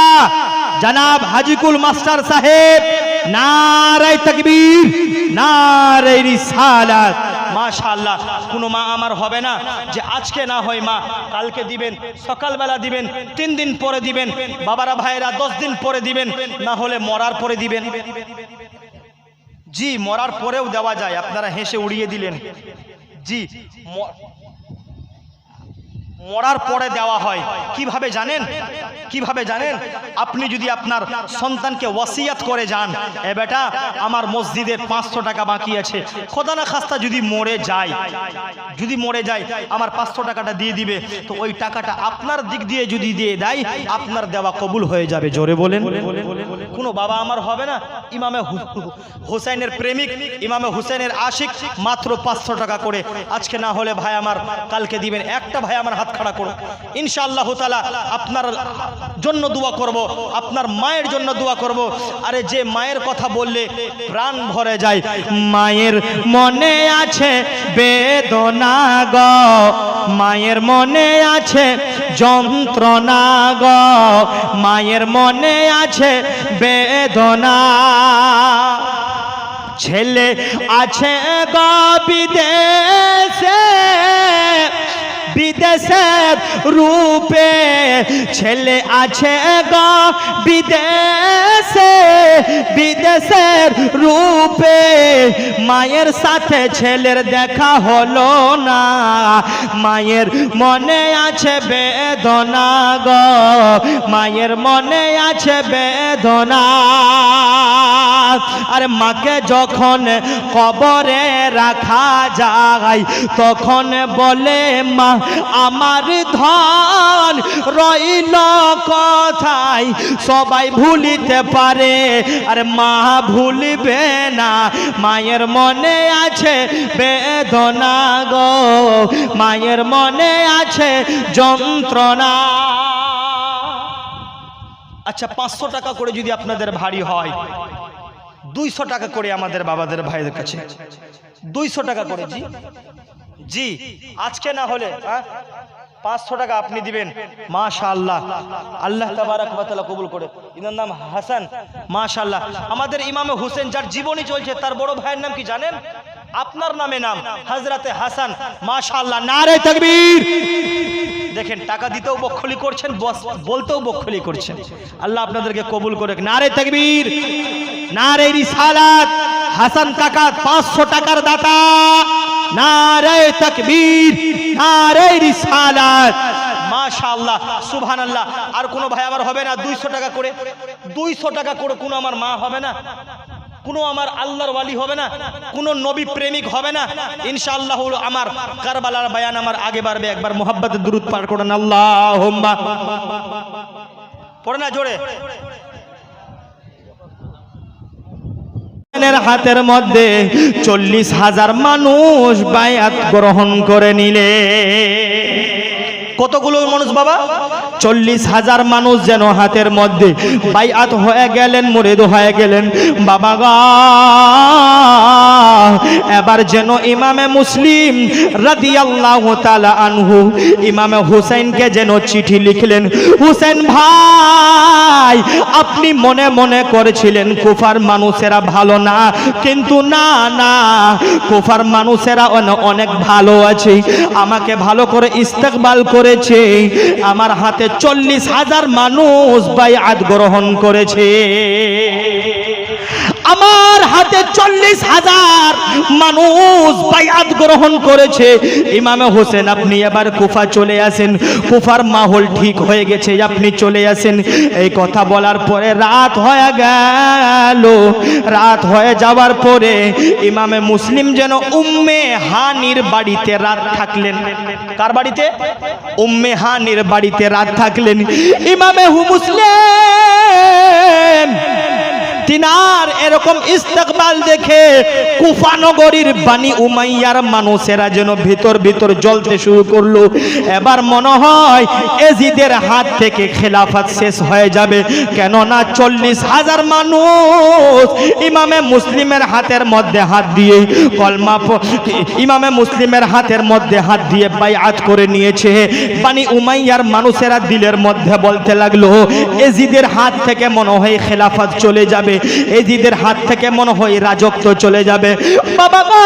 জনাব হাজিকুল মাস্টার সাহেব, নারে তাকবীর, নারে রিসালাত। মাশাআল্লাহ, কোনো মা আমার হবে না যে আজকে না হয় মা কালকে দিবেন, সকালবেলা দিবেন, 3 দিন পরে দিবেন, বাবারা ভাইরা 10 দিন পরে দিবেন, না হলে মরার পরে দিবেন। জি, মরার পরেও দেওয়া যায়, আপনারা হেসে উড়িয়ে দিলেন। জি, মরার পরে দেওয়া হয়। কিভাবে জানেন? কিভাবে জানেন? আপনি যদি আপনার সন্তানকে ওয়াসিয়াত করে যান, এ বেটা আমার মসজিদের 500 টাকা বাকি আছে, খোদা না খাস্তা যদি মরে যায়, যদি মরে যায় আমার 500 টাকাটা দিয়ে দিবে, তো ওই টাকাটা আপনার দিক দিয়ে যদি দিয়ে দেয় আপনার দেওয়া কবুল হয়ে যাবে। জোরে বলেন। কোনো বাবা আমার হবে না ইমামে হুসাইনের প্রেমিক, ইমামে হুসাইনের আশিক, মাত্র 500 টাকা করে। আজকে না হলে ভাই আমার কালকে দিবেন। একটা ভাই আমার হাত খাড়া করো, ইনশাআল্লাহ তাআলা আপনার জন্য দোয়া করব, আপনার মায়ের জন্য দোয়া করব। আরে যে মায়ের কথা বললে প্রাণ ভরে যায়, মায়ের মনে আছে বেদনা গো, মায়ের মনে আছে যন্ত্রণা গো, মায়ের মনে আছে বেদনা। ছেলে আছে গো বিদেশে, বিদেশের রূপে, ছেলে আছে গো বিদেশে, বিদেশের রূপে, মায়ের সাথে ছেলের দেখা হলো না, মায়ের মনে আছে বেদনা গো, মায়ের মনে আছে বেদনা। আর মাকে যখন কবরে রাখা যায় তখন বলে মা আমার ধন রইল কোথায়, সবাই ভুলিতে পারে আর মা ভুলবে না, মায়ের মনে আছে বেদনা গো, মায়ের মনে আছে যন্ত্রণা। আচ্ছা 500 টাকা করে যদি আপনাদের ভারী হয়, 200 টাকা করে আমাদের বাবাদের ভাইদের কাছে 200 টাকা করে। জি জি, আজকে না হলে 500 টাকা আপনি দিবেন। মাশাআল্লাহ, আল্লাহ তাবারাক ওয়া তাআলা কবুল করে। এর নাম হাসান। মাশাআল্লাহ, আমাদের ইমামে হোসেন যার জীবনী চলছে তার বড় ভাইয়ের নাম কি জানেন? আপনার নামে নাম, হযরতে হাসান। মাশাআল্লাহ, নারে তাকবীর। দেখেন টাকা দিতেও বকখলি করছেন, বলতেও বকখলি করছেন। আল্লাহ আপনাদেরকে কবুল করে। নারে তাকবীর, নারে রিসালাত। হাসান কাকা 500 টাকার দাতা। নারে তাকবীর, নারে রিসালাত। মাশাআল্লাহ, সুবহানাল্লাহ। আর কোন ভাই আবার হবে না 200 টাকা করে? 200 টাকা করে কোন আমার মা হবে না, কোন আমার আল্লাহর ওয়ালি হবে না, কোন নবী প্রেমিক হবে না? ইনশাআল্লাহ আমার কারবালার বয়ান আমার আগে বাড়বে। একবার মুহাব্বতে দুরূদ পাঠ করেন, আল্লাহুম্মা। পড়ে না জোরে। হাতের মধ্যে 40,000 মানুষ বায়াত গ্রহণ করে নিলে। কতগুলো মানুষ বাবা? 40,000 মানুষ যেন হাতের মধ্যে বায়াত হয়ে গেলেন, মুরিদ হয়ে গেলেন। বাবা গো, এবার যেন ইমামে মুসলিম রাদিয়াল্লাহু তাআলা আনহু ইমামে হুসাইনকে যেন চিঠি লিখলেন। হুসাইন ভাই, আপনি মনে মনে করেছিলেন কুফার মানুষেরা ভালো না, কিন্তু না না, কুফার মানুষেরা অনেক ভালো আছে, আমাকে ভালো করে ইস্তেকবাল করেছে, আমার হাতে 40,000 মানুষ বায়াত গ্রহণ করেছে। আমার হাতে 40,000 মানুষ বায়াত গ্রহণ করেছে। ইমামে হোসেন আপনি এবার কুফা চলে আসেন, কুফার মাহল ঠিক হয়ে গেছে, আপনি চলে আসেন। এই কথা বলার পরে রাত হয়ে গেল। রাত হয়ে যাওয়ার পরে ইমামে মুসলিম যেন উম্মে হানির বাড়িতে রাত থাকলেন। কার বাড়িতে? উম্মে হানির বাড়িতে রাত থাকলেন। ইমামে মুসলিম তিনার এরকম ইস্তেকবাল দেখে কুফা নগরীর বানি উমাইয়ার মানুষেরা যেন ভিতর ভিতর জ্বলতে শুরু করলো। এবার মনে হয় এজিদের হাত থেকে খেলাফত শেষ হয়ে যাবে, কেননা 40,000 মানুষ ইমামে মুসলিমের হাতের মধ্যে হাত দিয়ে কলমা, ইমামে মুসলিমের হাতের মধ্যে হাত দিয়ে বায়াত করে নিয়েছে। বানি উমাইয়ার মানুষেরা দিলের মধ্যে বলতে লাগলো, এজিদের হাত থেকে মনে হয় খেলাফত চলে যাবে, এজিদের হাত থেকে মনে হয় রাজত্ব চলে যাবে। বাবা গো,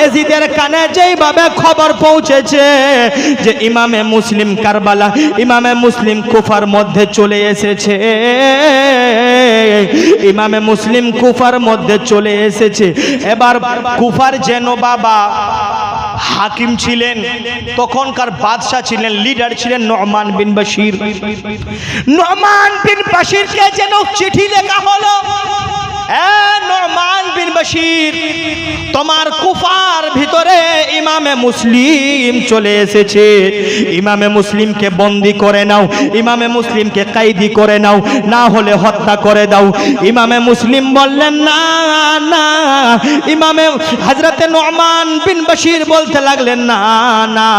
এজিদের কানে যেইভাবে খবর পৌঁছেছে যে ইমামে মুসলিম কারবালা, ইমামে মুসলিম কুফার মধ্যে চলে এসেছে, ইমামে মুসলিম কুফার মধ্যে চলে এসেছে। এবার কুফার যেন বাবা হাকিম ছিলেন, তখনকার বাদশা ছিলেন, লিডার ছিলেন নুমান বিন বশির। নুমান বিন বশিরকে যেন চিঠি লেখা হলো, নুমান বিন বশির, তোমার কুফার ভিতরে ইমামে মুসলিম চলে এসেছে, ইমামে মুসলিমকে বন্দি করে নাও, ইমামে মুসলিমকে কায়দি করে নাও, না হলে হত্যা করে দাও। ইমামে মুসলিম বললেন না না। ইমামে হযরতে নুমান বিন বশির বলতে লাগলেন না না,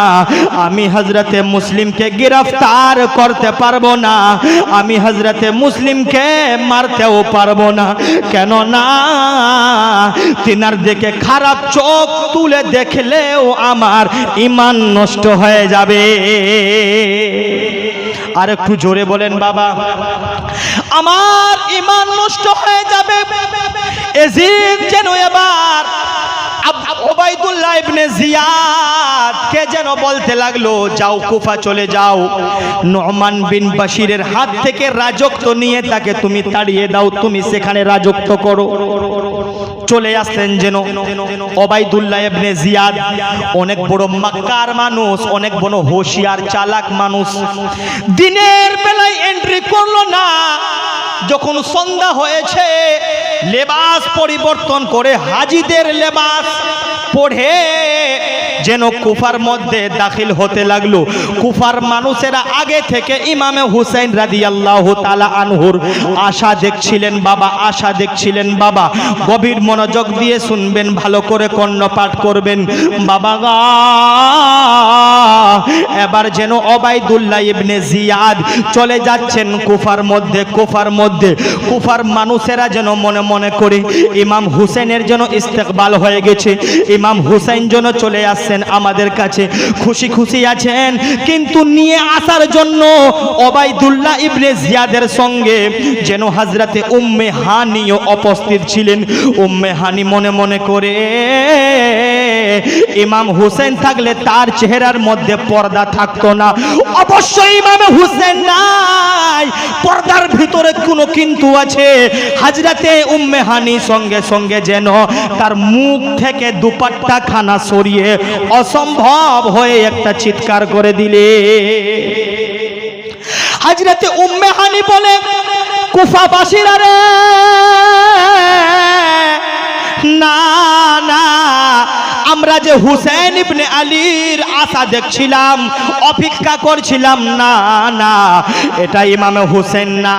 আমি হযরতে মুসলিমকে গ্রেফতার করতে পারবো না, আমি হযরতে মুসলিমকে মারতেও পারবো না, কেন না তিনার দিকে খারাপ চোখ তুলে দেখলেও আমার ঈমান নষ্ট হয়ে যাবে। আর একটু জোরে বলেন বাবা, আমার ঈমান নষ্ট হয়ে যাবে। এজিদ যেন এবার ওবাইদুল্লাহ ইবনে জিয়াদ কে যেন বলতে লাগলো, যাও কুফা চলে যাও, নুমান বিন বাশিরের হাত থেকে রাজত্ব নিয়ে তাকে তুমি তাড়িয়ে দাও, তুমি সেখানে রাজত্ব করো। চলে আসলেন যেন ওবাইদুল্লাহ ইবনে জিয়াদ, অনেক বড় মক্কার মানুষ, অনেক বড় হোশিয়ার চালাক মানুষ। দিনের বেলায় এন্ট্রি করলো না, যখন সন্ধ্যা হয়েছে লেবাস পরিবর্তন করে হাজিদের লেবাস পড়ে যেন কুফার মধ্যে দাখিল হতে লাগলো। কুফার মানুষেরা আগে থেকে ইমামে হুসাইন রাদিয়াল্লাহু তাআলা আনহুর আশা দেখছিলেন বাবা, আশা দেখছিলেন বাবা। গভীর মনোযোগ দিয়ে শুনবেন, ভালো করে কর্ণপাঠ করবেন বাবা গা। এবার যেন ওবাইদুল্লাহ ইবনে জিয়াদ চলে যাচ্ছেন কুফার মধ্যে। কুফার মানুষেরা যেন মনে মনে করে ইমাম হুসেনের জন্য ইস্তেকবাল হয়ে গেছে, ইমাম হুসাইন যেন চলে আসছেন আমাদের কাছে, খুশি খুশি আছেন। কিন্তু নিয়ে আসার জন্য ওবাইদুল্লাহ ইবনে জিয়াদের সঙ্গে যেন হযরতে উম্মে হানিও উপস্থিত ছিলেন। উম্মে হানি মনে মনে করে ইমাম হুসেন থাকলে তার চেহারার মধ্যে পর্দা থাকতো না, অবশ্যই ইমামে হুসেন নাই, পর্দার ভিতরে কোনো কিন্তু আছে। হযরতে উম্মে হানি সঙ্গে সঙ্গে যেন তার মুখ থেকে দুপাট্টা খানা সরিয়ে অসম্ভব হয়ে একটা চিৎকার করে দিলে। হযরতে উম্মে হানি বলে, কুফাবাসীরা রে, না না, আমরা যে হুসেন ইবনে আলীর আশা দেখছিলাম, অপেক্ষা করছিলাম, না না, এটা ইমামে হুসেন না,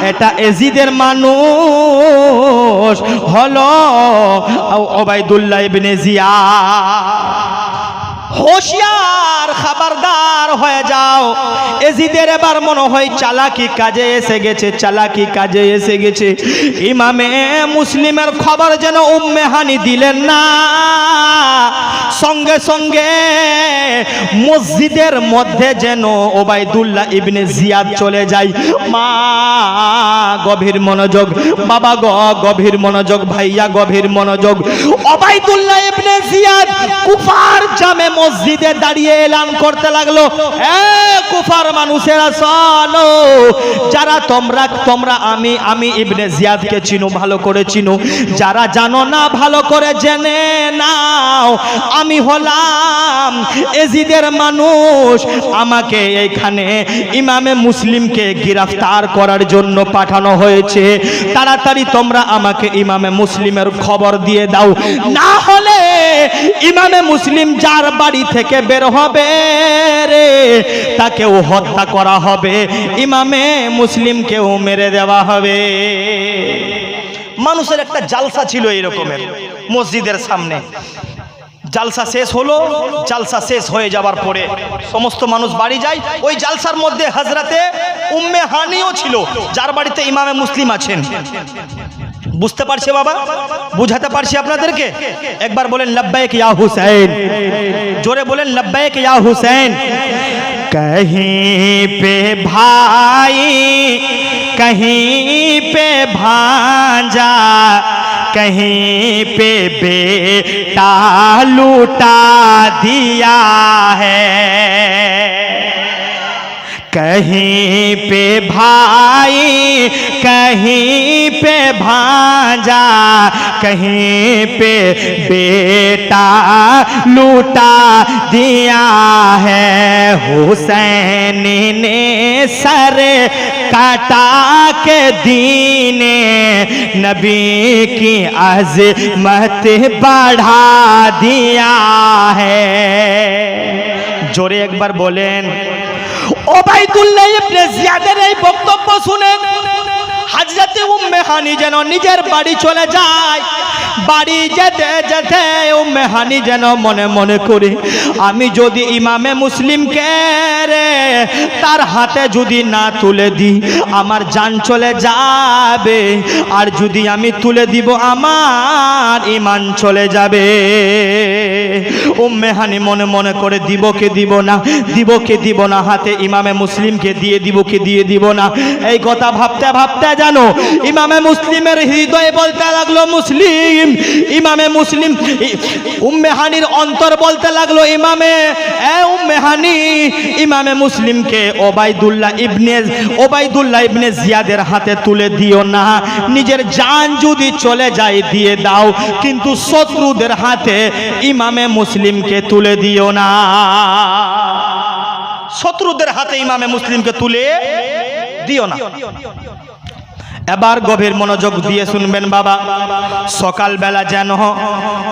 এটা এজিদের মানুষ হলো ওবাইদুল্লাহ ইবনে জিয়াদ। হোশিয়ার, খবরদার হয়ে যাও। এজিদের এবার মনে হয় চালাকি কাজে এসে গেছে, চালাকি কাজে এসে গেছে। ইমামে মুসলিমের খবর যেন উম্মে হানি দিলেন না, সঙ্গে সঙ্গে মসজিদের মধ্যে যেন ওবাইদুল্লাহ ইবনে জিয়াদ চলে যায়। মা গভীর মনোযোগ, বাবা গভীর মনোযোগ, ভাইয়া গভীর মনোযোগ। ওবাইদুল্লাহ ইবনে জিয়াদ কুফার জামে মসজিদে দাঁড়িয়ে এলান করতে লাগলো, কুফার মানুষেরা শোনো, যারা তোমরা আমি ইবনে জিয়াদকে চিনো, ভালো করে চিনো, যারা জানো না ভালো করে জেনে নাও, আমি হলাম এজিদের মানুষ। আমাকে এইখানে ইমামে মুসলিমকে গ্রেফতার করার জন্য পাঠানো হয়েছে। তাড়াতাড়ি তোমরা আমাকে ইমামে মুসলিমের খবর দিয়ে দাও, না হলে ইমামে মুসলিম যার বাড়ি থেকে বের হবে রে, তাকেও হত্যা করা হবে, ইমামে মুসলিমকেও মেরে দেওয়া হবে। মানুষের একটা জালসা ছিল এরকমের মসজিদের সামনে। জালসা শেষ হলো, জালসা শেষ হয়ে যাবার পরে সমস্ত মানুষ বাড়ি যায়। ওই জালসার মধ্যে হযরতে উম্মে হানিও ছিল, যার বাড়িতে ইমামে মুসলিম আছেন। বুঝতে পারছে বাবা? বুঝাতে পারছি আপনাদেরকে? একবার বলেন লব্বাইক ইয়া হুসাইন, জোরে বলেন লব্বাইক ইয়া হুসাইন। कहीं पे भाई, कहीं पे भांजा, कहीं पे बेटा लूटा दिया है, कहीं पे भाई, कहीं पे भांजा, कहीं पे बेटा लूटा दिया है। हुसैन ने सर काटा के दीने नबी की अज़मत बढ़ा दिया है। जोरे एक बार बोलें। ওবাইদুল্লাহ ইবনে জিয়াদের এই বক্তব্য শুনে হযরতে উম্মে হানি যেন নিজের বাড়ি চলে যায়। বাড়ি যেতে যেতে উম্মে হানি যেন মনে মনে করে, আমি যদি ইমামে মুসলিমকে রে তার হাতে যদি না তুলে দিই আমার জান চলে যাবে, আর যদি আমি তুলে দিব আমার ঈমান চলে যাবে। উম্মে হানি মনে মনে করে দিব কি দিব না, দিব কি দিব না, হাতে ইমামে মুসলিমকে দিয়ে দিব কি দিয়ে দিব না। এই কথা ভাবতে ভাবতে জানো ইমামে মুসলিমের হৃদয়ে বলতে লাগলো মুসলিম, ইমামে মুসলিম। উম্মে হানির অন্তর বলতে লাগলো ইমামে উম্মে হানি, ইমামে মুসলিমকে ওবাইদুল্লাহ ইবনে জিয়াদের হাতে তুলে দিও না, নিজের জান যদি চলে যায় দিয়ে দাও, কিন্তু শত্রুদের হাতে ইমামে মুসলিমকে তুলে দিও না। শত্রুদের হাতে ইমামে মুসলিমকে তুলে দিও না। এবার গভীর মনোযোগ দিয়ে শুনবেন বাবা। সকালবেলা যেন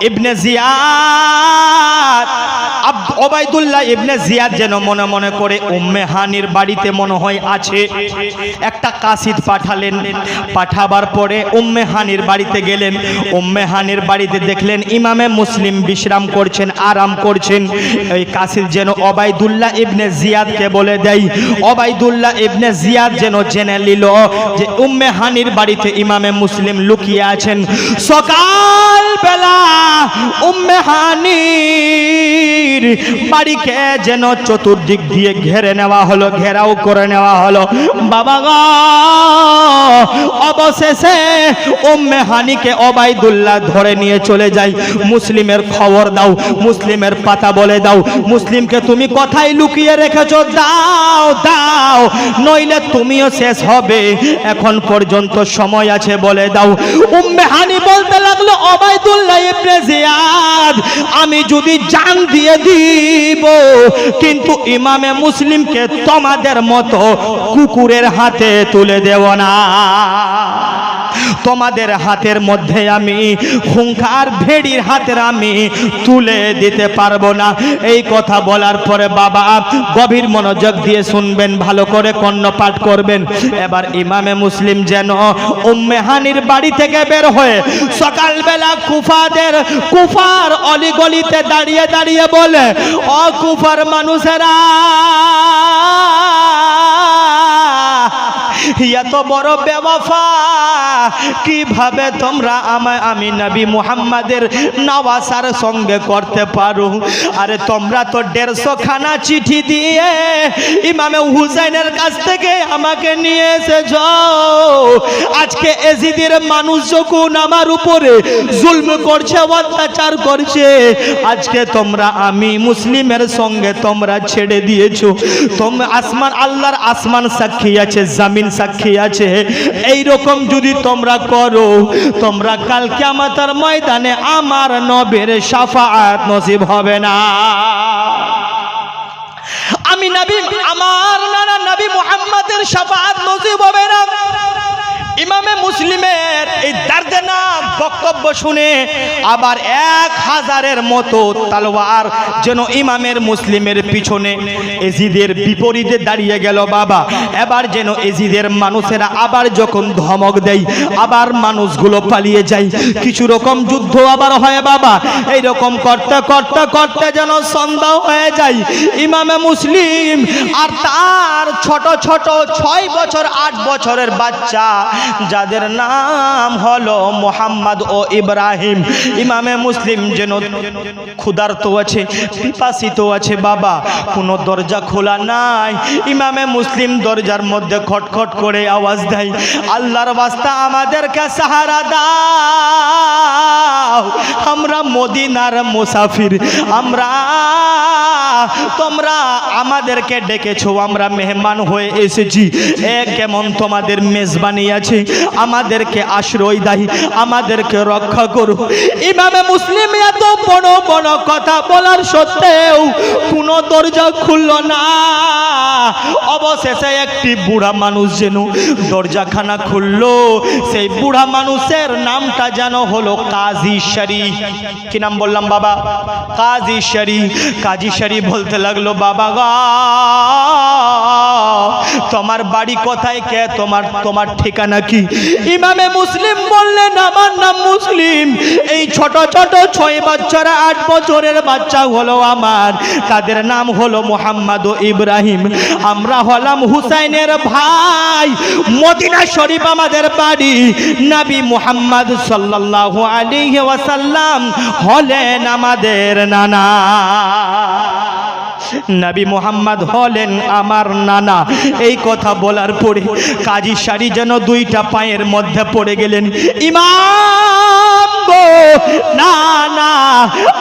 ইবনে জিয়াদ ওবাইদুল্লাহ ইবনে জিয়াদ যেন মনে মনে করে উম্মে হানির বাড়িতে মনে হয় আছে, একটা কাসিদ পাঠালেন। পাঠাবার পরে উম্মে হানির বাড়িতে গেলেন। উম্মে হানির বাড়িতে দেখলেন ইমামে মুসলিম বিশ্রাম করছেন, আরাম করছেন। ওই কাসিদ যেন ওবাইদুল্লাহ ইবনে জিয়াদকে বলে দেয়। ওবাইদুল্লাহ ইবনে জিয়াদ যেন জেনে নিল যে উম্মে হানির বাড়িতে ইমামে মুসলিম লুকিয়ে আছেন। সকালবেলা উম্মে হানির বাড়িকে যেন চতুর্দিক দিয়ে ঘেরে নেওয়া হলো, ঘেরাও করে নেওয়া হলো। বাবা গো, অবশেষে উম্মে হানিকে ওবাইদুল্লাহ ধরে নিয়ে চলে যায়। মুসলিমের খবর দাও, মুসলিমের পাতা বলে দাও, মুসলিমকে তুমি কোথায় লুকিয়ে রেখেছো দাও দাও, নইলে তুমিও শেষ হবে, এখন পর্যন্ত সময় আছে বলে দাও। উম্মে হানি বলতে লাগলো ওবাইদুল্লাহ ইবনে জিয়াদ, আমি যদি জান দিয়ে দিব কিন্তু ইমামে মুসলিমকে তোমাদের মতো কুকুরের হাতে তুলে দেব না। তোমাদের হাতের মধ্যে আমি হুঙ্কার ভেড়ির হাতের আমি তুলে দিতে পারবো না। এই কথা বলার পরে বাবা গভীর মনোযোগ দিয়ে শুনবেন, ভালো করে কর্ণপাঠ করবেন। এবার ইমামে মুসলিম যেন উম্মে হানির বাড়ি থেকে বের হয়ে সকালবেলা কুফার অলিগলিতে দাঁড়িয়ে দাঁড়িয়ে বলে, ও কুফার মানুষেরা, এত বড় বেওয়াফা কিভাবে তোমরা আমি নবী মুহাম্মাদের নওয়াসার সঙ্গে করতে পারো? আরে তোমরা তো 150 খানা চিঠি দিয়ে ইমামে হুসাইনের কাছ থেকে আমাকে নিয়ে এসেছ। আজকে এজিদের মানুষ যখন আমার উপরে জুলম করছে, অত্যাচার করছে, আজকে তোমরা আমি মুসলিমের সঙ্গে তোমরা ছেড়ে দিয়েছো। তোমরা আসমান, আল্লাহর আসমান সাক্ষী আছে, জমিন সাক্ষী আছে, এই রকম যদি তোমরা করো, তোমরা কাল কিয়ামতের ময়দানে আমার নবীর শাফাআত নসিব হবে না। আমি নবী, আমার নানা নবী মুহাম্মাদের শাফাআত নসিব হবে না। ইমামে মুসলিমের এই দর্দনাক বক্তব্য শুনে আবার 1000-এর মতো তলোয়ার যেন ইমামের মুসলিমের পিছনে এজিদের বিপরীতে দাঁড়িয়ে গেল বাবা। এবার যেন এজিদের মানুষেরা আবার যখন ধমক দেয়, আবার মানুষগুলো পালিয়ে যায়, কিছু রকম যুদ্ধ আবার হয় বাবা। এই রকম করতে করতে করতে যেন সন্ধ্যা হয়ে যায়। ইমামে মুসলিম আর তার ছোট ছোট 6 বছর 8 বছরের বাচ্চা, যাদের নাম হলো মোহাম্মদ ও ইব্রাহিম, ইমামে মুসলিম যেন ক্ষুধার্ত আছে, পিপাসিত আছে বাবা। কোনো দরজা খোলা নাই। ইমামে মুসলিম দরজার মধ্যে খটখট করে আওয়াজ দেয়, আল্লাহর ওয়াস্তে আমাদেরকে সাহারা দাও, আমরা মদিনার মুসাফির, তোমরা আমাদেরকে ডেকেছো, আমরা মেহমান হয়ে এসেছি, কেমন তোমাদের মেজবানি আছে, আমাদেরকে আশ্রয় দাও, আমাদেরকে রক্ষা করো। ইমামে মুসলিম এত বড় বড় কথা বলার সত্ত্বেও কোনো দরজা খুলল না। অবশেষে একটি বুড়া মানুষ যেন দরজাখানা খুললো। সেই বুড়া মানুষের নামটা যেন হলো কাজী শরীফ। কি নাম বললাম বাবা? কাজী শরীফ। কাজী শরীফ বলতে লাগলো, বাবা গো, তোমার বাড়ি কোথায়, কে তোমার ঠিকানা কি? ইমামে মুসলিম বললেন আমার নাম মুসলিম। এই ছোট ছোট 6 বাচ্চারা 8 বছরের বাচ্চা হলো আমার, তাদের নাম হলো মোহাম্মদ ও ইব্রাহিম। আমরা হলাম হুসাইনের ভাই। মদিনা শরীফ আমাদের বাড়ি। নবী মুহাম্মদ সাল্লাল্লাহু আলাইহি ওয়াসাল্লাম হলেন আমাদের নানা। নবী মুহাম্মদ হলেন আমার নানা। এই কথা বলার পরে কাজী সারি যেন 2টা পায়ের মধ্যে পড়ে গেলেন। ইমাম গো, না না,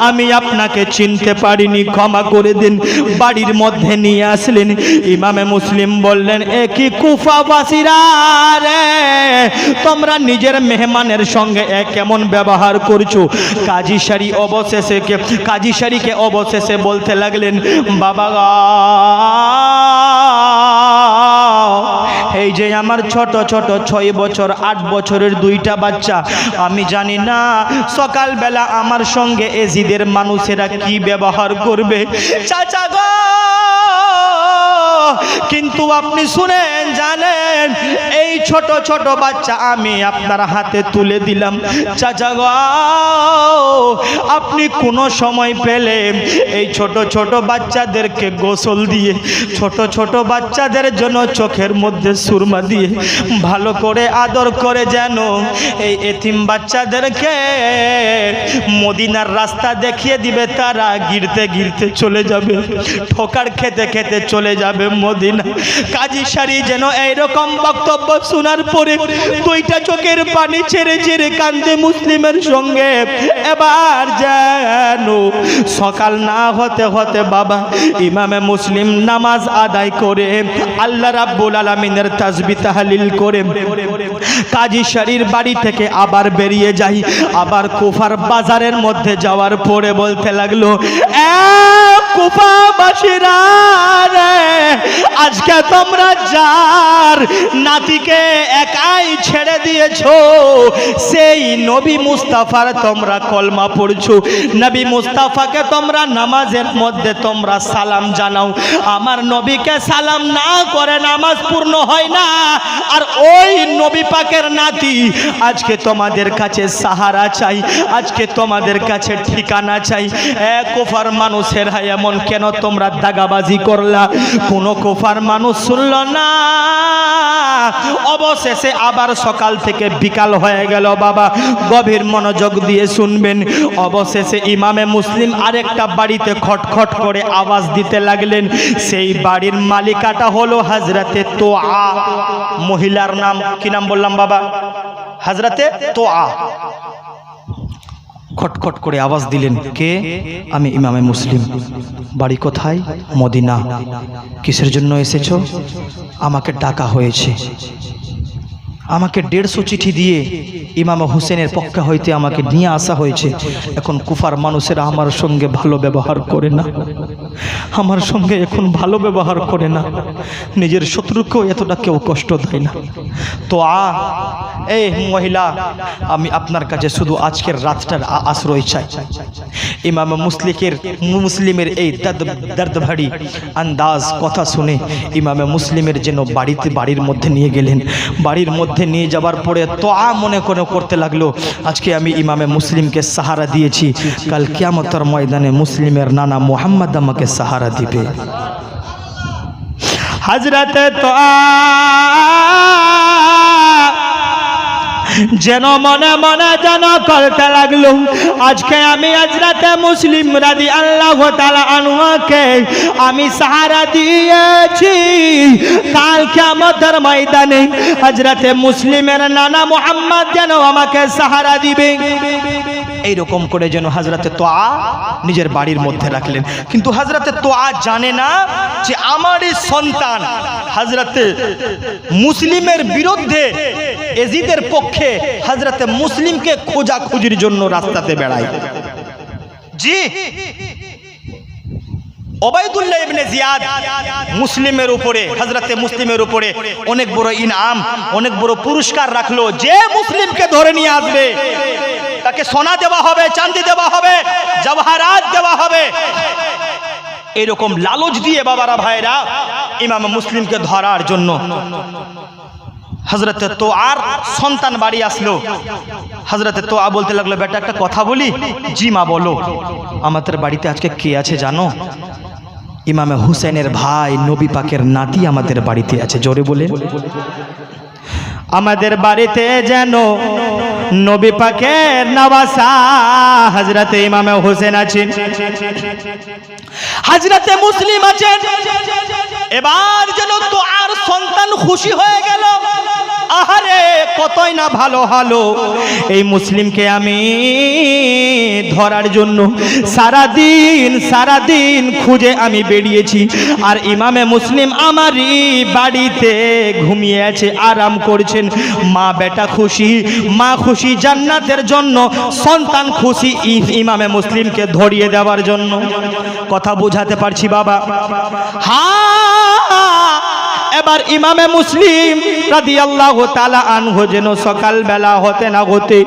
আমি আপনাকে চিনতে পারিনি, ক্ষমা করে দিন। বাড়ির মধ্যে নিয়ে আসলেন। ইমামে মুসলিম বললেন, এ কি কুফাবাসীরা রে, তোমরা নিজের মেহমানের সঙ্গে কেমন ব্যবহার করছো? কাজী সারিকে অবশেষে বলতে লাগলেন, বাবা গো, এই যে আমার ছোট ছোট 6 বছর 8 বছরের 2টা বাচ্চা, আমি জানি না সকালবেলা আমার সঙ্গে এজিদের মানুষেরা কি ব্যবহার করবে। চাচা গো, কিন্তু আপনি শুনেন, জানেন, এই ছোট ছোট বাচ্চা আমি আপনার হাতে তুলে দিলাম। চাচা গো, আপনি কোনো সময় পেলে এই ছোট ছোট বাচ্চাদেরকে গোসল দিয়ে, ছোট ছোট বাচ্চাদের জন্য চোখের মধ্যে সুরমা দিয়ে ভালো করে আদর করে, যেন এই এতিম বাচ্চাদেরকে মদিনার রাস্তা দেখিয়ে দিবে, তারা গিরতে গিরতে চলে যাবে, ঠোকার খেতে খেতে চলে যাবে মদিনা। কাজী সারি যেন এইরকম বক্তব্য শোনার পরে 2টা চোখের পানি ছেড়ে ছেড়ে কান্দে মুসলিমের সঙ্গে। এবার যেন সকাল না হতে হতে বাবা ইমামে মুসলিম নামাজ আদায় করে আল্লাহ রাব্বুল আলামিনের তাসবিহ তাহলিল করে কাজী সারির বাড়ি থেকে আবার বেরিয়ে যাই। আবার কুফার বাজারের মধ্যে যাওয়ার পরে বলতে লাগলো, কুফাবাসীরা রে, আজকে তোমরা যার নাতিকে একাই ছেড়ে দিয়েছো, সেই নবী মুস্তাফার তোমরা কলমা পড়ছো, নবী মুস্তাফাকে তোমরা নামাজের মধ্যে তোমরা সালাম জানাও। আমার নবীকে সালাম না করে নামাজ পূর্ণ হয় না। আর ওই নবী পাকের নাতি আজকে তোমাদের কাছে সাহারা চাই, আজকে তোমাদের কাছে ঠিকানা চাই। কুফার মানুষের এমন কেন তোমরা দাগাবাজি করলা? কোন কুফার মানুষ শুনল না। অবশেষে আবার সকাল থেকে বিকাল হয়ে গেল বাবা, গভীর মনোযোগ দিয়ে শুনবেন। অবশেষে ইমামে মুসলিম আরেকটা বাড়িতে খটখট করে আওয়াজ দিতে লাগলেন। সেই বাড়ির মালিকাটা হলো হযরতে তোয়া। মহিলার নাম কি নাম বললাম বাবা? হযরতে তোয়া। খটখট করে আওয়াজ দিলেন, কে? আমি ইমামে মুসলিম। বাড়ি কোথায়? মদিনা। কিসের জন্য এসেছো? আমাকে ডাকা হয়েছে। আমাকে 150 চিঠি দিয়ে ইমাম হোসেনের পক্ষ হইতে আমাকে নিয়ে আসা হয়েছে। এখন কুফার মানুষেরা আমার সঙ্গে ভালো ব্যবহার করে না, আমার সঙ্গে এখন ভালো ব্যবহার করে না, নিজের শত্রুকেও এতটা কেউ কষ্ট দেয় না। তো এই মহিলা, আমি আপনার কাছে শুধু আজকের রাতটার আশ্রয় চাই। ইমাম মুসলিমের এই দর্দভারী আন্দাজ কথা শুনে ইমামে মুসলিমের যেন বাড়ির মধ্যে নিয়ে গেলেন। বাড়ির মধ্যে নিয়ে যাবার পরে তোয়া মনে করতে লাগলো, আজকে আমি ইমামে মুসলিমকে সাহারা দিয়েছি, কাল কিয়ামতের ময়দানে মুসলিমের নানা মুহাম্মদ আমাকে সাহারা দিবে। হযরতে তোয়া যেন মনে মনে যেন করতে লাগলো, আজকে আমি হযরতে মুসলিম রাদিয়াল্লাহু তাআলা আনহুকে আমি সাহারা দিয়েছি, কাল কিয়ামতের ময়দানে হযরতে মুসলিমের নানা মুহাম্মদ যেন আমাকে সাহারা দিবে। এইরকম করে যেন হযরতে তোয়া নিজের বাড়ির মধ্যে রাখলেন। কিন্তু হযরতে তোয়া জানে না যে আমারই সন্তান হযরতে মুসলিমের বিরুদ্ধে এজিদের পক্ষে হযরতে মুসলিমকে খোঁজাখুঁজির জন্য রাস্তাতে বেড়ায়। জি, ওবায়দুল্লাহ ইবনে জিয়াদ মুসলিমের উপরে, হযরতে মুসলিমের উপরে অনেক বড় ইনাম, অনেক বড় পুরস্কার রাখলো। যে মুসলিমকে ধরে নিয়ে আসবে তাকে সোনা দেওয়া হবে, চাঁদি দেওয়া হবে, জওহারাত দেওয়া হবে। এরকম লালচ দিয়ে বাবারা ভাইরা ইমাম মুসলিমকে ধরার জন্য হযরতে তোয়ার সন্তান বাড়ি আসলো। হযরতে তোয়া বলতে লাগলো, বেটা একটা কথা বলি? জি মা বলো। আমাদের বাড়িতে আজকে কে আছে জানো? ইমামে হুসেনের ভাই নবী পাকের নাতি আমাদের বাড়িতে আছে। জোরে বলে, আমাদের বাড়িতে যেন নবী পাকের নওয়াসা হযরতে ইমামে হুসেন আছেন, হযরতে মুসলিম আছেন। এবার যেন তোয়ার সন্তান খুশি হয়ে গেল। আহারে কতই না ভালো হলো, এই মুসলিমকে আমি ধরার জন্য সারাদিন খুঁজে আমি বেরিয়েছি, আর ইমামে মুসলিম আমারই বাড়িতে ঘুমিয়ে আছে, আরাম করছেন। মা বেটা খুশি, মা খুশি জান্নাতের জন্য, সন্তান খুশি ইমামে মুসলিমকে ধরিয়ে দেওয়ার জন্য। কথা বুঝাতে পারছি বাবা? হ্যাঁ। এবার ইমামে মুসলিম রাদিয়াল্লাহু তাআলা আনহু যেন সকাল বেলা হতে না হতে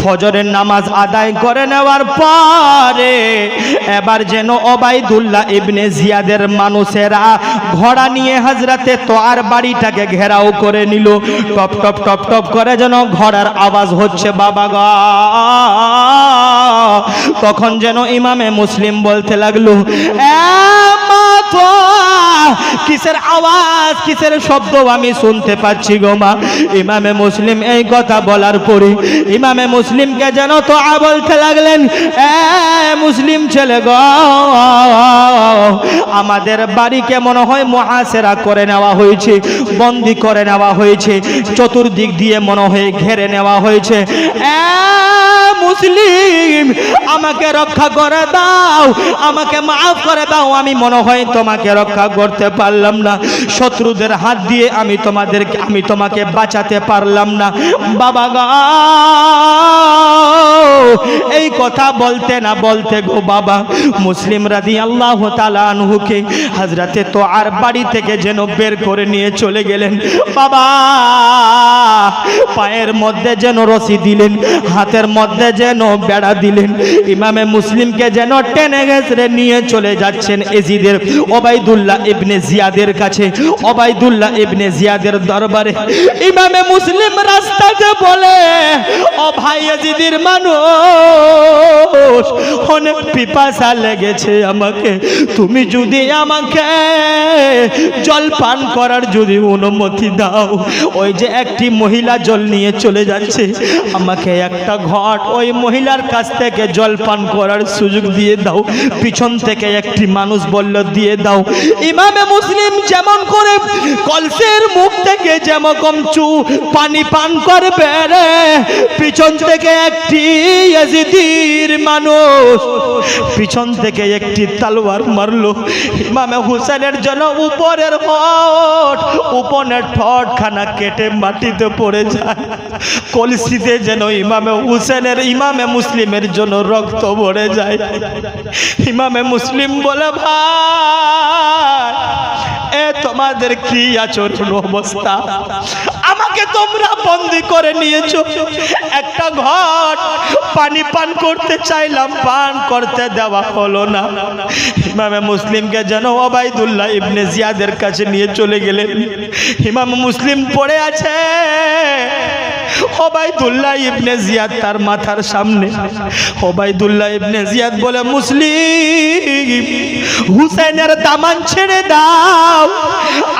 ফজরের নামাজ আদায় করে নেওয়ার পরে এবার যেন ওবাইদুল্লাহ ইবনে জিয়াদের মানুষেরা ঘোড়া নিয়ে হযরতে তোয়ার বাড়িটাকে ঘেরাও করে নিল। টপ টপ টপ টপ করে যেন ঘোড়ার আওয়াজ হচ্ছে বাবা গো। তখন যেন ইমামে মুসলিম বলতে লাগলো, কিসের আওয়াজ, কিসের শব্দ আমি শুনতে পাচ্ছি গো মা? ইমামে মুসলিম এই কথা বলার পরে ইমামে মুসলিমকে যেন তো বলতে লাগলেন, মুসলিম ছেলে গো, আমাদের বাড়িকে মনে হয় মুহাসেরা করে নেওয়া হয়েছে, বন্দি করে নেওয়া হয়েছে, চতুর্দিক দিয়ে মনে হয় ঘেরে নেওয়া হয়েছে। মুসলিম আমাকে রক্ষা করে দাও, আমাকে মাফ করে দাও, আমি মনে হয় তোমাকে রক্ষা করতে পারলাম না, শত্রুদের হাত দিয়ে আমি তোমাকে বাঁচাতে পারলাম না বাবা গো। এই কথা বলতে না বলতে গো বাবা মুসলিম রাদিয়াল্লাহু তাআলা আনহুকে হযরতে তোয়ার বাড়ি থেকে যেন বের করে নিয়ে চলে গেলেন বাবা। পায়ের মধ্যে যেন রশি দিলেন, হাতের মধ্যে যেন বেড়া দিলেন, ইমামে মুসলিমকে যেন টেনে গেছে নিয়ে চলে যাচ্ছেন এজিদের ওবাইদুল্লাহ ইবনে জিয়াদের কাছে, ওবাইদুল্লাহ ইবনে জিয়াদের দরবারে। ইমামে মুসলিম রাস্তাতে বলে, ও ভাই এজিদের মানুষ, অনেক পিপাসা লেগেছে আমাকে, তুমি যদি আমাকে জল পান করার যদি অনুমতি দাও। ওই যে একটি মহিলা জল নিয়ে চলে যাচ্ছে, আমাকে একটা ঘট ওই মহিলার কাছ থেকে জল পান করার সুযোগ দিয়ে দাও। পিছন থেকে একটি মানুষ বলল, দিয়ে দাও। ইমামে মুসলিম যেমন করে কলসের মুখ থেকে যেমন পানি পান করবে রে, পিছন থেকে একটি ইয়াজিদির মানুষ পিছন থেকে একটি তলোয়ার মারলো। ইমামে হুসেনের জন্য উপরের ঠোঁট খানা কেটে মাটিতে পড়ে যায়। কলসিতে যেন ইমামে মুসলিমের জন্য রক্ত ভরে যায়। ইমামে মুসলিম বলে, ভাই এ তোমাদের কি আচরণ অবস্থা? আমাকে তোমরা বন্দি করে নিয়েছো, একটা ঘট পানি পান করতে চাইলাম, পান করতে দেওয়া হলো না। ইমামে মুসলিমকে যেন ওবাইদুল্লাহ ইবনে জিয়াদের কাছে নিয়ে চলে গেলেন। ইমাম মুসলিম পড়ে আছে, ওবাইদুল্লাহ ইবনে জিয়াদ তার মাথার সামনে। ওবাইদুল্লাহ ইবনে জিয়াদ বলে, মুসলিম হুসেনের দামান ছেড়ে দাও,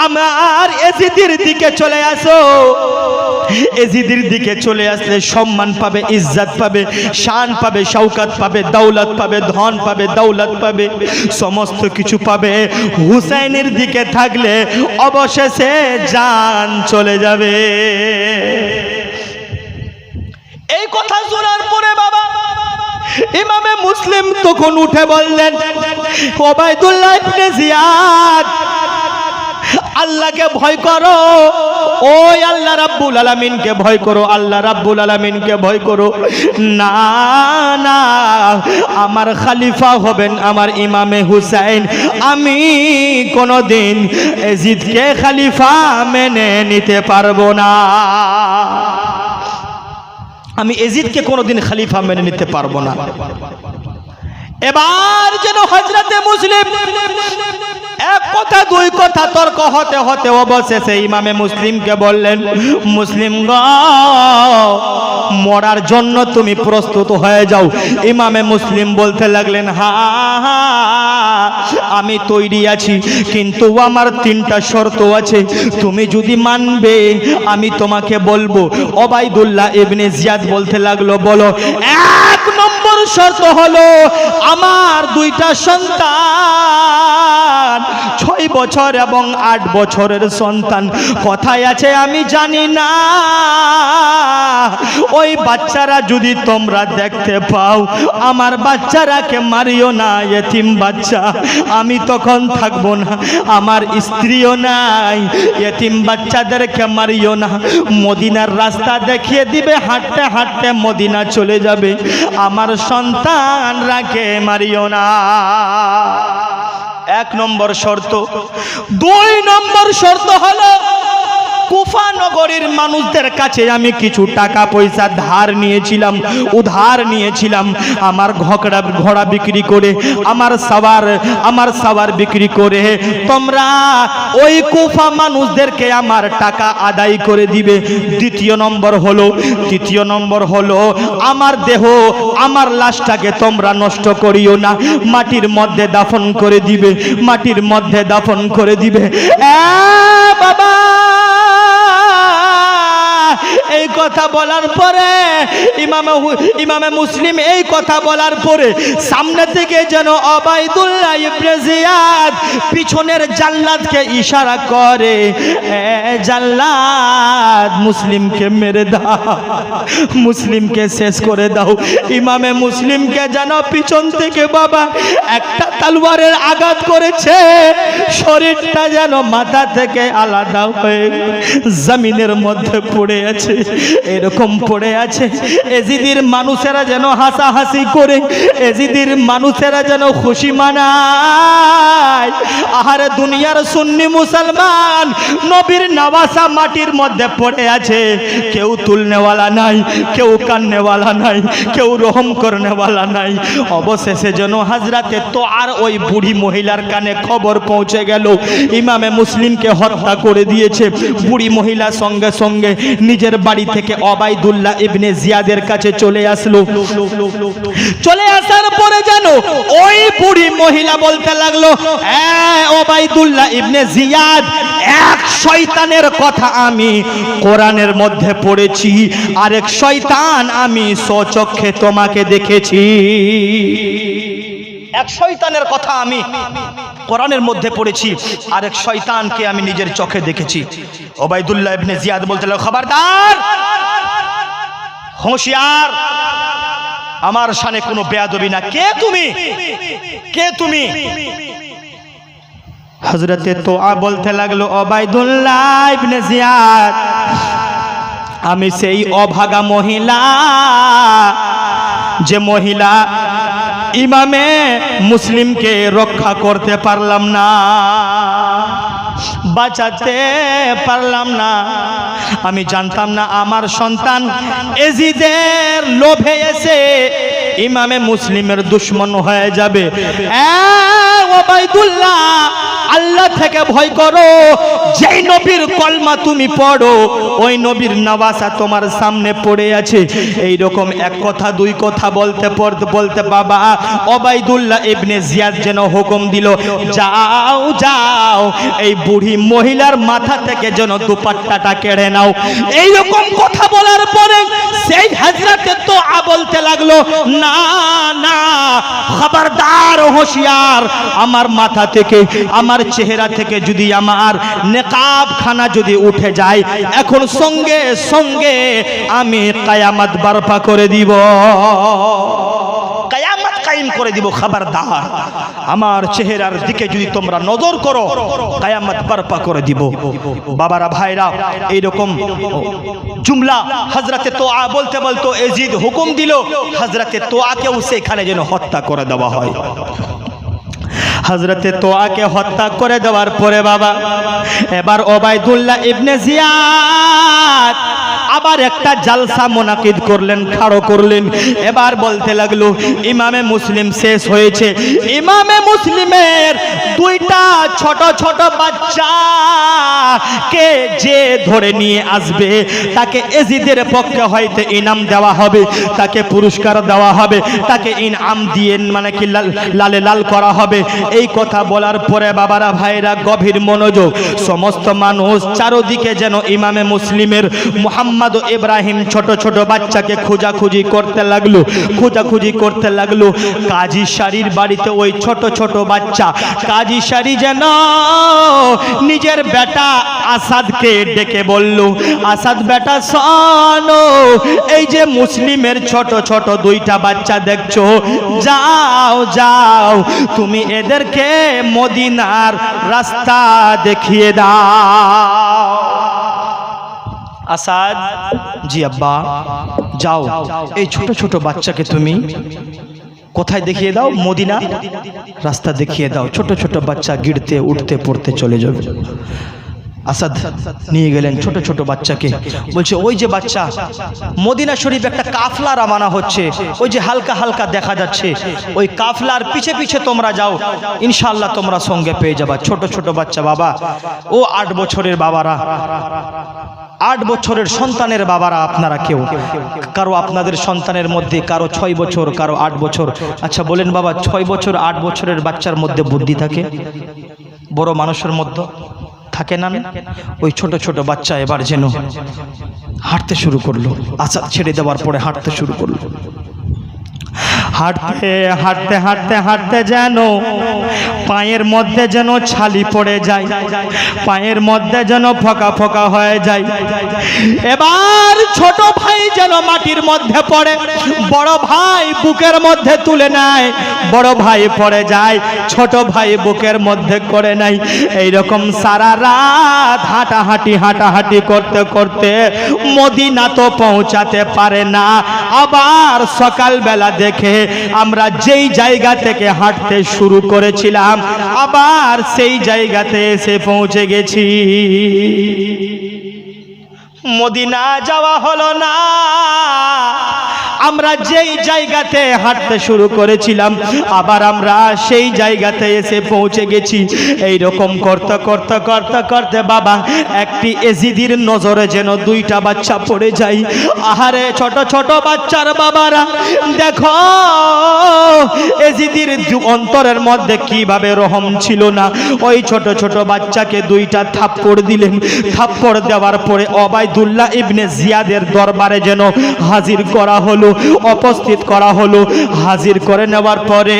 আমার এজিদের দিকে চলে আসো। এজিদের দিকে চলে আসলে সম্মান পাবে, ইজ্জত পাবে, শান পাবে, শওকত পাবে, দৌলত পাবে, ধন পাবে, দৌলত পাবে, সমস্ত কিছু পাবে। হুসাইনের দিকে থাকলে অবশেষে জান চলে যাবে। এই কথা শোনার পরে বাবা ইমামে মুসলিম তখন উঠে বললেন, ওবাইদুল্লাহ ইবনে জিয়াদ, আল্লাহকে ভয় করো, ওই আল্লাহ রাব্বুল আলামিনকে ভয় করো, আল্লাহ রাব্বুল আলামিনকে ভয় করো। না না, আমার খলিফা হবেন আমার ইমামে হুসাইন, আমি কোনোদিন এজিদকে খলিফা মেনে নিতে পারবো না, আমি এজিদকে কোনোদিন খলিফা মেনে নিতে পারবো না। এবার যেন হযরতে মুসলিম এক কথা দুই কথা তর্ক হতে হতে অবশেষে ইমামে মুসলিমকে বললেন, মুসলিম গো, মরার জন্য তুমি প্রস্তুত হয়ে যাও। ইমামে মুসলিম বলতে লাগলেন, হ্যাঁ আমি তৈরি আছি, কিন্তু আমার তিনটা শর্ত আছে, তুমি যদি মানবে আমি তোমাকে বলবো। ওবাইদুল্লাহ ইবনে জিয়াদ বলতে লাগলো, বলো। এক নম্বর শর্ত হলো আমার দুইটা সন্তান, 6 বছর এবং 8 বছরের সন্তান। কথায় আছে আমি জানি না, ওই বাচ্চারা যদি তোমরা দেখতে পাও, আমার বাচ্চারাকে মারিও না, এতিম বাচ্চা আমি তখন থাকবো না, আমার স্ত্রীও নাই, এতিম বাচ্চাদেরকে মারিও না। মদিনার রাস্তা দেখিয়ে দিবে, হাঁটতে হাঁটতে মদিনা চলে যাবে, আমার সন্তানরাকে মারিও না। 1 নম্বর শর্ত। 2 নম্বর শর্ত হলো কুফা নগরীর মানুষদের কাছে আমি কিছু টাকা পয়সা ধার নিয়েছিলাম, উধার নিয়েছিলাম, আমার ঘোড়া বিক্রি করে, আমার সাওয়ার বিক্রি করে তোমরা ওই কুফা মানুষদেরকে আমার টাকা আদায় করে দিবে। তৃতীয় নম্বর হলো আমার দেহ, আমার লাশটাকে তোমরা নষ্ট করিও না, মাটির মধ্যে দাফন করে দিবে, মাটির মধ্যে দাফন করে দিবে। বাবা, এই কথা বলার পরে ইমামে মুসলিম এই কথা বলার পরে সামনে থেকে যেন ওবাইদুল্লাহ ইবনে জিয়াদ পিছনের জাল্লাদকে ইশারা করে, জাল্লাদ মুসলিমকে মেরে দাও, মুসলিমকে শেষ করে দাও। ইমামে মুসলিমকে যেন পিছন থেকে বাবা একটা তলোয়ারের আঘাত করেছে, শরীরটা যেন মাথা থেকে আলাদা হয়ে জমিনের মধ্যে পড়ে আছে, এরকম পড়ে আছে। এজিদির মানুষেরা যেন হাসাহাসি করে, এজিদির মানুষেরা যেন খুশি মানায়। আহারে দুনিয়ার সুন্নি মুসলমান, নবীর নওয়াসা মাটির মধ্যে পড়ে আছে, কেউ তুলনেওয়ালা নাই, কেউ কান্নেওয়ালা নাই, কেউ রহম করনেওয়ালা নাই। অবশেষে যেন হযরতে তোয়ার ওই বুড়ি মহিলার কানে খবর পৌঁছে গেল, ইমামে মুসলিমকে হত্যা করে দিয়েছে। বুড়ি মহিলা সঙ্গে সঙ্গে নিজের বাড়ি থেকে ওবাইদুল্লাহ ইবনে জিয়াদের কাছে চলে আসলো। চলে আসার পরে জানো ওই বুড়ি মহিলা বলতে লাগলো, ওবাইদুল্লাহ ইবনে জিয়াদ, এক শয়তানের কথা আমি কোরআনের মধ্যে পড়েছি, আরেক শয়তান আমি স্বচক্ষে তোমাকে দেখেছি। এক শয়তানের কথা আমি কোরআনের মধ্যে পড়েছি, আরেক শয়তানকে আমি নিজের চোখে দেখেছি। ওবাইদুল্লাহ ইবনে জিয়াদ বলতে লাগলো, খবরদার, হুঁশিয়ার, আমার শানে কোনো বেয়াদবি না। কে তুমি? কে তুমি? হযরতে তোয়া বলতে লাগলো, ওবাইদুল্লাহ ইবনে জিয়াদ, আমি সেই অভাগা মহিলা, যে মহিলা ইমামে মুসলিমকে রক্ষা করতে পারলাম না, বাঁচাতে পারলাম না। আমি জানতাম না আমার সন্তান এজিদের লোভে এসে ইমামে মুসলিমের দুশমন হয়ে যাবে। ওবাইদুল্লাহ, আল্লাহ থেকে ভয় করো, যেই নবীর কলমা তুমি পড়ো ওই নবীর নওয়াসা তোমার সামনে পড়ে আছে। এই রকম এক কথা দুই কথা বলতে বলতে বাবা ওবাইদুল্লাহ ইবনে জিয়াদ যেন হুকুম দিল, যাও যাও, এই বুড়ি মহিলার মাথা থেকে যেন দুপাট্টাটা কেড়ে নাও। এই রকম কথা বলার পরে সেই হযরতে তোয়া বলতে লাগলো, না না, খবরদার, হুঁশিয়ার, আমার মাথা থেকে, আমার চেহারা থেকে যদি আমার নেকাব খানা যদি উঠে যায়, এখন সঙ্গে সঙ্গে আমি কিয়ামত বরপা করে দিব, কিয়ামত কায়েম করে দিব। খবরদার, আমার চেহারার দিকে যদি তোমরা নজর করো, কিয়ামত বরপা করে দিব। বাবারা, ভাইরা, এইরকম জুমলা হযরতে তোয়া বলতে বলতে এজিদ হুকুম দিল হযরতে তোয়াকেও সেখানে যেন হত্যা করে দেওয়া হয়। হযরতে তোয়াকে হত্যা করে দেওয়ার পরে বাবা এবার ওবাইদুল্লাহ ইবনে জিয়াদ আবার একটা জালসা মুনাকিদ করলেন, খাড়ো করলেন। এবার বলতে লাগলো ইমামে মুসলিম শেষ হয়েছে, ইমামে মুসলিমের দুইটা ছোট ছোট বাচ্চা কে যে ধরে নিয়ে আসবে তাকে এজিদের পক্ষে হয়তো ইনাম দেওয়া হবে, তাকে পুরস্কার দেওয়া হবে, তাকে ইনাম দিয়ে মানে কি লালে লাল করা হবে। এই কথা বলার পরে বাবারা ভাইরা গভীর মনোযোগ, সমস্ত মানুষ চারদিকে যেন ইমামে মুসলিমের মুহাম্মদ ও ইব্রাহিম ছোট ছোট বাচ্চাকে খোঁজাখুঁজি করতে লাগলো, খোঁজাখুঁজি করতে লাগলো। কাজী শাড়ির বাড়িতে ওই ছোট ছোট বাচ্চা, কাজী শাড়ি যেন নিজের বেটা আসাদকে ডেকে বলল, আসাদ বেটা শোনো, এই যে মুসলিমের ছোট ছোট দুইটা বাচ্চা দেখছো, যাও যাও তুমি এদেরকে মদিনার রাস্তা দেখিয়ে দাও। আসাদ, জি আব্বা। যাও এই ছোট ছোট বাচ্চাকে তুমি কোথায় দেখিয়ে দাও? মদিনা রাস্তা দেখিয়ে দাও। ছোট ছোট বাচ্চা গিড়তে উঠতে পড়তে চলে যাবে। আসাদ নিয়ে গেলেন ছোট ছোট বাচ্চাকে, বলছে ওই যে বাচ্চা, মদিনা শরীফ একটা কাফলা রওনা হচ্ছে, ওই যে হালকা হালকা দেখা যাচ্ছে, ওই কাফলার পিছে পিছে তোমরা যাও, ইনশাআল্লাহ তোমরা সঙ্গে পেয়ে যাবা। ছোট ছোট বাচ্চা বাবা, ও 8 বছরের বাবারা, 8 বছরের সন্তানের বাবারা, আপনারা কেউ কারো আপনাদের সন্তানের মধ্যে কারো 6 বছর, কারো 8 বছর। আচ্ছা বলেন বাবা, 6 বছর 8 বছরের বাচ্চার মধ্যে বুদ্ধি থাকে? বড় মানুষের মধ্যে থাকে না? ওই ছোট ছোট বাচ্চা এবার যেন হাঁটতে শুরু করলো। আসাদ ছেড়ে দেওয়ার পরে হাঁটতে শুরু করলো। হাঁটতে হাঁটতে হাঁটতে হাঁটতে যেন পায়ের মধ্যে যেন ছালি পড়ে যায়, পায়ের মধ্যে যেন ফোকা ফোকা হয়ে যায়। এবার ছোট ভাই যেন মাটির মধ্যে পড়ে, বড় ভাই বুকের মধ্যে তুলে নেয়, বড় ভাই পড়ে যায়, ছোট ভাই বুকের মধ্যে করে নাই। এইরকম সারা রাত হাঁটাহাঁটি হাঁটাহাঁটি করতে করতে মদিনা তো পৌঁছাতে পারে না। আবার সকালবেলা দেখে আমরা যেই জায়গা থেকে হাঁটতে শুরু করেছিলাম আবার সেই জায়গাতে এসে পৌঁছে গেছি। মদিনা যাওয়া হলো না, আমরা যেই জায়গাতে হাঁটতে শুরু করেছিলাম আবার আমরা সেই জায়গাতে এসে পৌঁছে গেছি। এই রকম করতে করতে করতে করতে বাবা একটি এজিদির নজরে যেন 2টা বাচ্চা পড়ে যায়। আহারে ছোট ছোট বাচ্চার বাবারা দেখো এজিদির অন্তরের মধ্যে কিভাবে রহম ছিল না। ওই ছোট ছোট বাচ্চাকে 2টা থাপ্পড় দিলেন। থাপ্পড় দেওয়ার পরে ওবায়দুল্লাহ ইবনে জিয়াদের দরবারে যেন হাজির করা হলো, উপস্থিত করা হলো। হাজির করে নেওয়ার পরে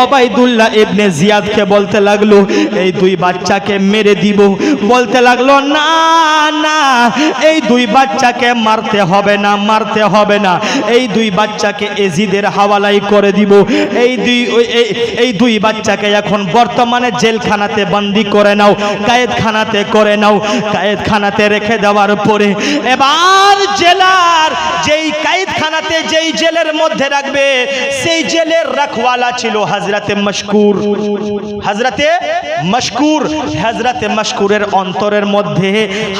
ওবায়দুল্লাহ ইবনে জিয়াদকে বলতে লাগলো এই 2 বাচ্চাকে মেরে দিব। বলতে লাগলো না না, এই 2 বাচ্চাকে মারতে হবে না, মারতে হবে না, এই 2 বাচ্চাকে এজিদের হাওয়ালাই করে দিব। এই 2 বাচ্চাকে এখন বর্তমানে জেলখানাতে বন্দী করে নাও, কায়েদখানাতে করে নাও। কায়েদখানাতে রেখে দেওয়ার পরে এবার জেলার যেই কায়েদখানাতে যেই জেলের মধ্যে রাখবে সেই জেলের রাখওয়ালা ছিল হযরতে মশকুর। হযরতে মশকুর, হযরতে মশকুরের অন্তরের মধ্যে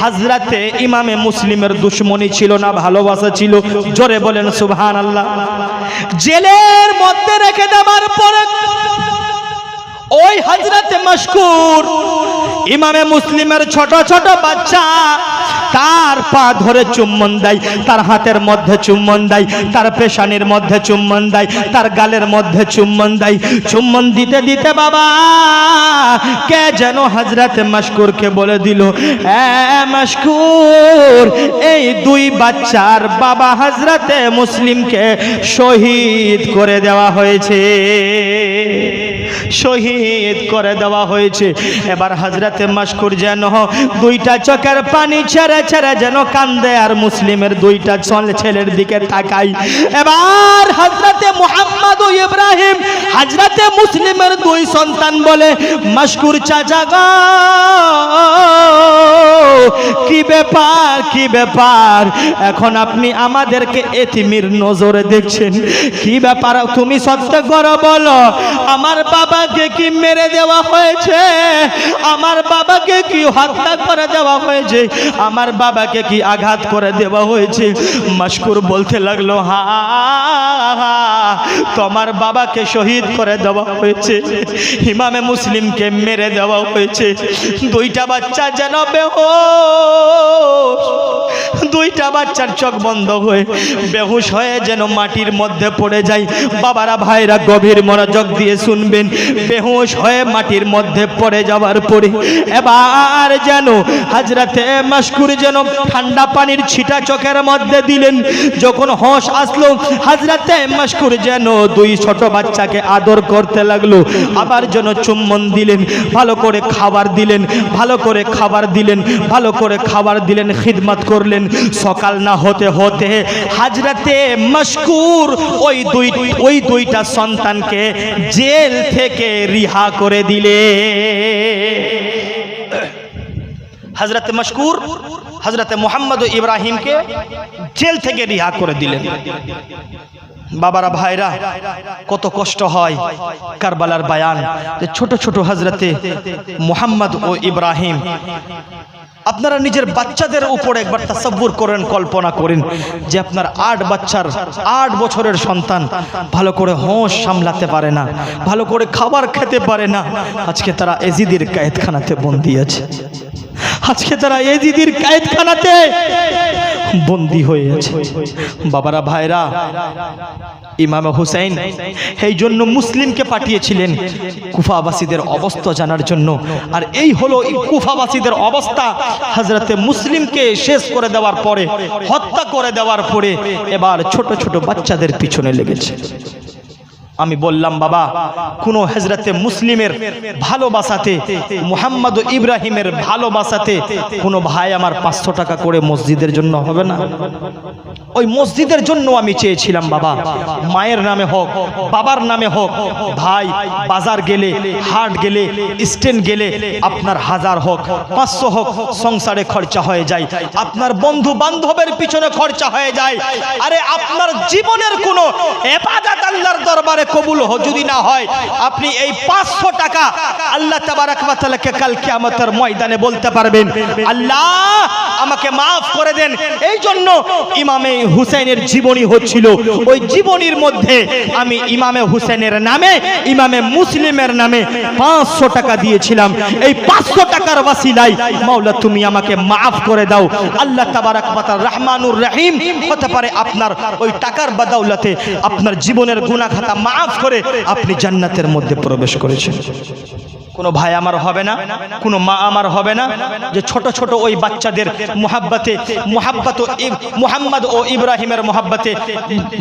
হযরতে ইমামে মুসলিমের দুশমনী ছিল না, ভালোবাসা ছিল। জোরে বলেন সুবহানাল্লাহ। জেলের মধ্যে রেখে দেওয়ার পরে ওই হযরতে মশকুর ইমামে মুসলিমের ছোট ছোট বাচ্চা তার পা ধরে চুম্বন দেয়, তার হাতের মধ্যে চুম্বন দেয়, তার পেশানির মধ্যে চুম্বন দেয়, তার গালের মধ্যে চুম্বন দেয়। চুম্বন দিতে দিতে বাবা কে যেন হযরতে মশকুরকে বলে দিল মশকুর, এই 2 বাচ্চার বাবা হযরতে মুসলিমকে শহীদ করে দেওয়া হয়েছে, শহীদ করে দেওয়া হয়েছে। এবার হযরতে মশকুর যেন 2টা চোখের পানি ছেড়ে ছেড়ে যেন কান্দে আর মুসলিমের 2টা ছেলের দিকে তাকাই। এবার হযরতে মুহাম্মদ ও ইব্রাহিম হযরতে মুসলিমের 2 সন্তান বলে মশকুর চাচা গো কি ব্যাপার, কি ব্যাপার? এখন আপনি আমাদেরকে এতিমের নজরে দেখছেন, কি ব্যাপার? তুমি সত্য করে বলো, আমার বাবাকে কি মেরে দেওয়া হয়েছে? আমার বাবাকে কি হত্যা করে দেওয়া হয়েছে? আমার বাবাকে কি আঘাত করে দেওয়া হয়েছে? মাশকুর বলতে লাগলো, হ্যাঁ, তোমার বাবাকে শহীদ করে দেওয়া হয়েছে, ইমামে মুসলিমকে মেরে দেওয়া হয়েছে। দুইটা বাচ্চা যেন বেহুশ, দুইটা বাচ্চার চোখ বন্ধ হয়ে বেহুশ হয়ে যেন মাটির মধ্যে পড়ে যায়। বাবারা ভাইরা গভীর মনোযোগ দিয়ে শুনবেন। বেহুশ হয়ে মাটির মধ্যে পড়ে যাওয়ার পরে এবার যেন হযরতে মাশকুর যেন ঠান্ডা পানির ছিটা চোখের মধ্যে দিলেন। যখন হোশ আসলো, হযরতে মাশকুর যেন দুই ছোট বাচ্চাকে আদর করতে লাগলো, আবার যেন চুম্বন দিলেন, ভালো করে খাবার দিলেন, ভালো করে খাবার দিলেন, ভালো করে খাবার দিলেন, খিদমত করলেন। সকাল না হতে হতে হযরতে মাশকুর ওই দুইটা সন্তানকে জেল থেকে রিহা করে দিলে। হযরতে মাশকুর হযরতে মুহাম্মদ ও ইব্রাহিমকে জেল থেকে রিহা করে দিলেন। বাবারা ভাইরা, কত কষ্ট হয় কারবালার বায়ান। যে ছোট ছোট হযরতে মুহাম্মদ ও ইব্রাহিম, আপনারা নিজের বাচ্চাদের উপর একবার তাসাব্বুর করেন, কল্পনা করেন যে আপনার 8 বছরের সন্তান ভালো করে হোশ সামলাতে পারে না, ভালো করে খাবার খেতে পারে না। আজকে তারা এজিদির কায়েদখানাতে বন্দী আছে, আজকে তারা এজিদির কায়েদখানাতে বন্দী হয়ে আছে। বাবারা ভাইরা, ইমাম হুসাইন এই জন্য মুসলিমকে পাঠিয়েছিলেন কুফাবাসীদের অবস্থা জানার জন্য। আর এই হলো কুফাবাসীদের অবস্থা। হযরতে মুসলিমকে শেষ করে দেওয়ার পরে, হত্যা করে দেওয়ার পরে এবার ছোট ছোট বাচ্চাদের পিছনে লেগেছে। আমি বললাম, বাবা, কোন হযরতে মুসলিমের ভালোবাসাতে, মুহাম্মদ ও ইব্রাহিমের ভালোবাসাতে কোন ভাই আমার 500 টাকা করে মসজিদের জন্য হবে না? ওই মসজিদের জন্য আমি চেয়েছিলাম, বাবা, মায়ের নামে হোক, বাবার নামে হোক। ভাই বাজার গেলে, হাট গেলে, স্ট্যান্ড গেলে আপনার 1000 হোক, 500 হোক, সংসারে খরচা হয়ে যায়, আপনার বন্ধু বান্ধবের পিছনে খরচা হয়ে যায়। আরে আপনার জীবনের কোনো ইবাদত আল্লাহর দরবারে কবুল যদি না হয়, আপনি এই 500 টাকা আল্লাহ তাবারক ওয়া তাআলাকে কাল কিয়ামতের ময়দানে বলতে পারবেন, আল্লাহ আমাকে মাফ করে দেন। এই জন্য ইমামে হুসাইনের জীবনী হচ্ছিল, ওই জীবনীর মধ্যে আমি ইমামে হুসাইনের নামে, ইমামে মুসলিমের নামে 500 টাকা দিয়েছিলাম। এই 500 টাকার ওয়াসিলায় মাওলা তুমি আমাকে মাফ করে দাও। আল্লাহ তাবারক ওয়া তাআলা রহমানুর রহিম হতে পারে আপনার ওই টাকার বদৌলতে আপনার জীবনের গুনাহ খাতা মাফ করে আপনি জান্নাতের মধ্যে প্রবেশ করেছেন। কোনো ভাই আমার হবে না, কোনো মা আমার হবে না যে ছোট ছোট ওই বাচ্চাদের মুহাব্বতে, মুহাম্মদ ও ইব্রাহিমের মুহাব্বতে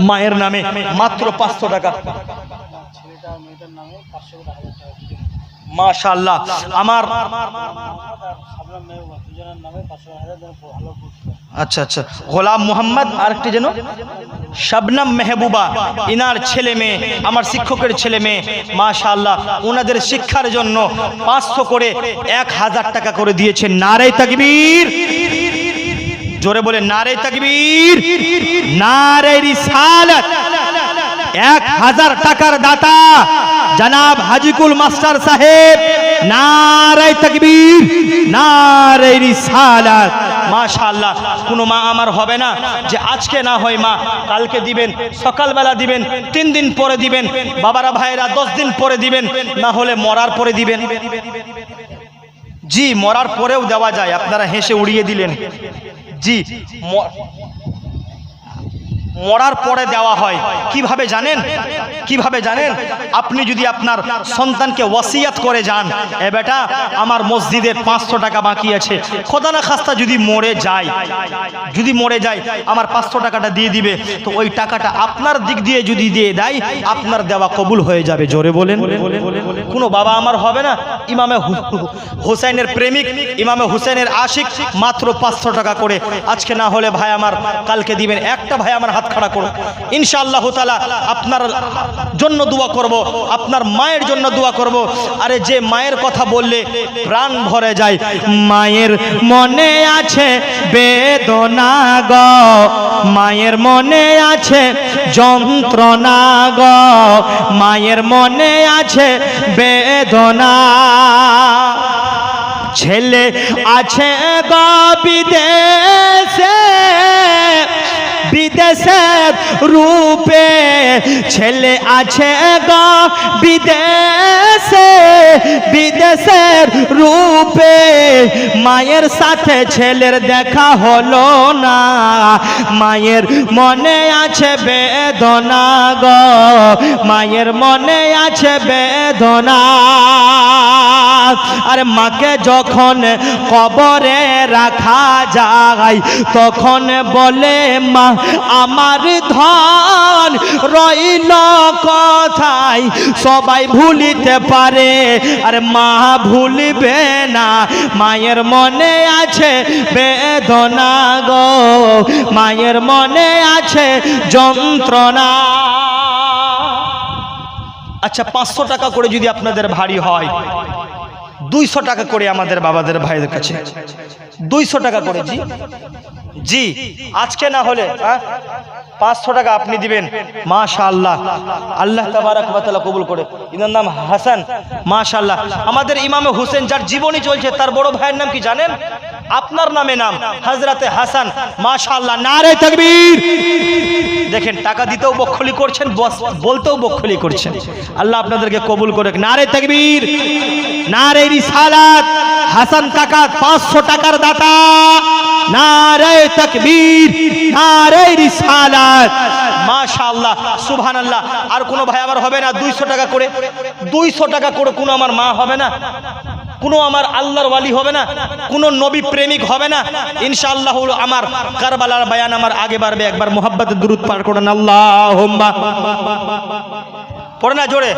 মায়ের নামে মাত্র 500 টাকা। মাশাআল্লাহ, আমার আচ্ছা আচ্ছা, গোলাম মোহাম্মদ, আরেকটি যেন শবনম মেহবুবা, ইনার ছেলে মেয়ে, আমার শিক্ষকের ছেলে মেয়ে, মাশাআল্লাহ, ওনাদের শিক্ষার জন্য 500 করে 1000 টাকা করে দিয়েছেন। নারে তাকবীর, জোরে বলে নারে তাকবীর, নারে রিসালাত। 1000 টাকার দাতা জনাব হাজিকুল মাস্টার সাহেব, নারে তাকবীর, নারে রিসালাত। মাশাআল্লাহ, কোনো মা আমার হবে না যে আজকে না হয় মা কালকে দিবেন, সকালবেলা দিবেন, 3 দিন পরে দিবেন, বাবারা ভাইরা 10 দিন পরে দিবেন, না হলে মরার পরে দিবেন। জি, মরার পরেও দেওয়া যায়, আপনারা হেসে উড়িয়ে দিলেন। জি, মরার পরে দেওয়া হয়। কিভাবে জানেন? কিভাবে জানেন? আপনি যদি আপনার সন্তানকে ওয়াসিয়াত করে যান, এ বেটা আমার মসজিদের 500 টাকা বাকি আছে, খোদা না খাস্তা যদি মরে যায়, আমার 500 টাকাটা দিয়ে দিবে, তো ওই টাকাটা আপনার দিক দিয়ে যদি দিয়ে দেয়, আপনার দেওয়া কবুল হয়ে যাবে। জোরে বলেন। কোনো বাবা আমার হবে না ইমামে হুসাইনের প্রেমিক, ইমামে হুসাইনের আশিক, মাত্র 500 টাকা করে, আজকে না হলে ভাই আমার কালকে দিবেন। একটা ভাই আমার হাত খাড়া করুন, ইনশাআল্লাহ তাআলা আপনার জন্য দোয়া করব, আপনার মায়ের জন্য দোয়া করব। আরে যে মায়ের কথা বললে প্রাণ ভরে যায়, মায়ের মনে আছে বেদনা গো, মায়ের মনে আছে যন্ত্রণা গো, মায়ের মনে আছে বেদনা। ছেলে আছে গো বিদেশে, বিদেশের রূপে, ছেলে আছে গো বিদেশে, বিদেশের রূপে, মায়ের সাথে ছেলের দেখা হলো না, মায়ের মনে আছে বেদনা গো, মায়ের মনে আছে বেদনা। আরে মাকে যখন কবরে রাখা যায় তখন বলে মা আমার ধন রইল কোথায়, সবাই ভুলিতে পারে আর মা ভুলবে না, মায়ের মনে আছে বেদনা গো, মায়ের মনে আছে যন্ত্রণা। আচ্ছা 500 টাকা করে যদি আপনাদের ভারী হয়, 200 টাকা করে আমাদের বাবাদের ভাইদের কাছে 200 টাকা করে। জি জি আজকে না হলে 500 টাকা আপনি দিবেন। মাশাআল্লাহ, আল্লাহ তাবারাক ওয়া তাআলা কবুল করে। ইনার নাম হাসান, মাশাআল্লাহ। আমাদের ইমামে হোসেন যার জীবনী চলছে তার বড় ভাইয়ের নাম কি জানেন? আপনার নামে নাম, হযরতে হাসান, মাশাআল্লাহ। নারে তাকবীর। দেখেন টাকা দিতেও বকখলি করছেন, বলতেও বকখলি করছেন। আল্লাহ আপনাদেরকে কবুল করে। নারে তাকবীর, নারে রিসালাত। হাসান কাকা 500 টাকার দাতা। নারে তাকবীর, নারে রিসালাত। মাশাআল্লাহ, সুবহানাল্লাহ। আর কোনো ভাই আবার হবে না 200 টাকা করে? 200 টাকা করে কোনো আমার মা হবে না, কোনো আমার আল্লাহর ওয়ালি হবে না, কোনো নবী প্রেমিক হবে না? ইনশাআল্লাহ আমার কারবালার বয়ান আমার আগে বাড়বে। একবার মুহাব্বতে দুরূদ পাঠ করেন, আল্লাহুম্মা। পড়ে না জোরে।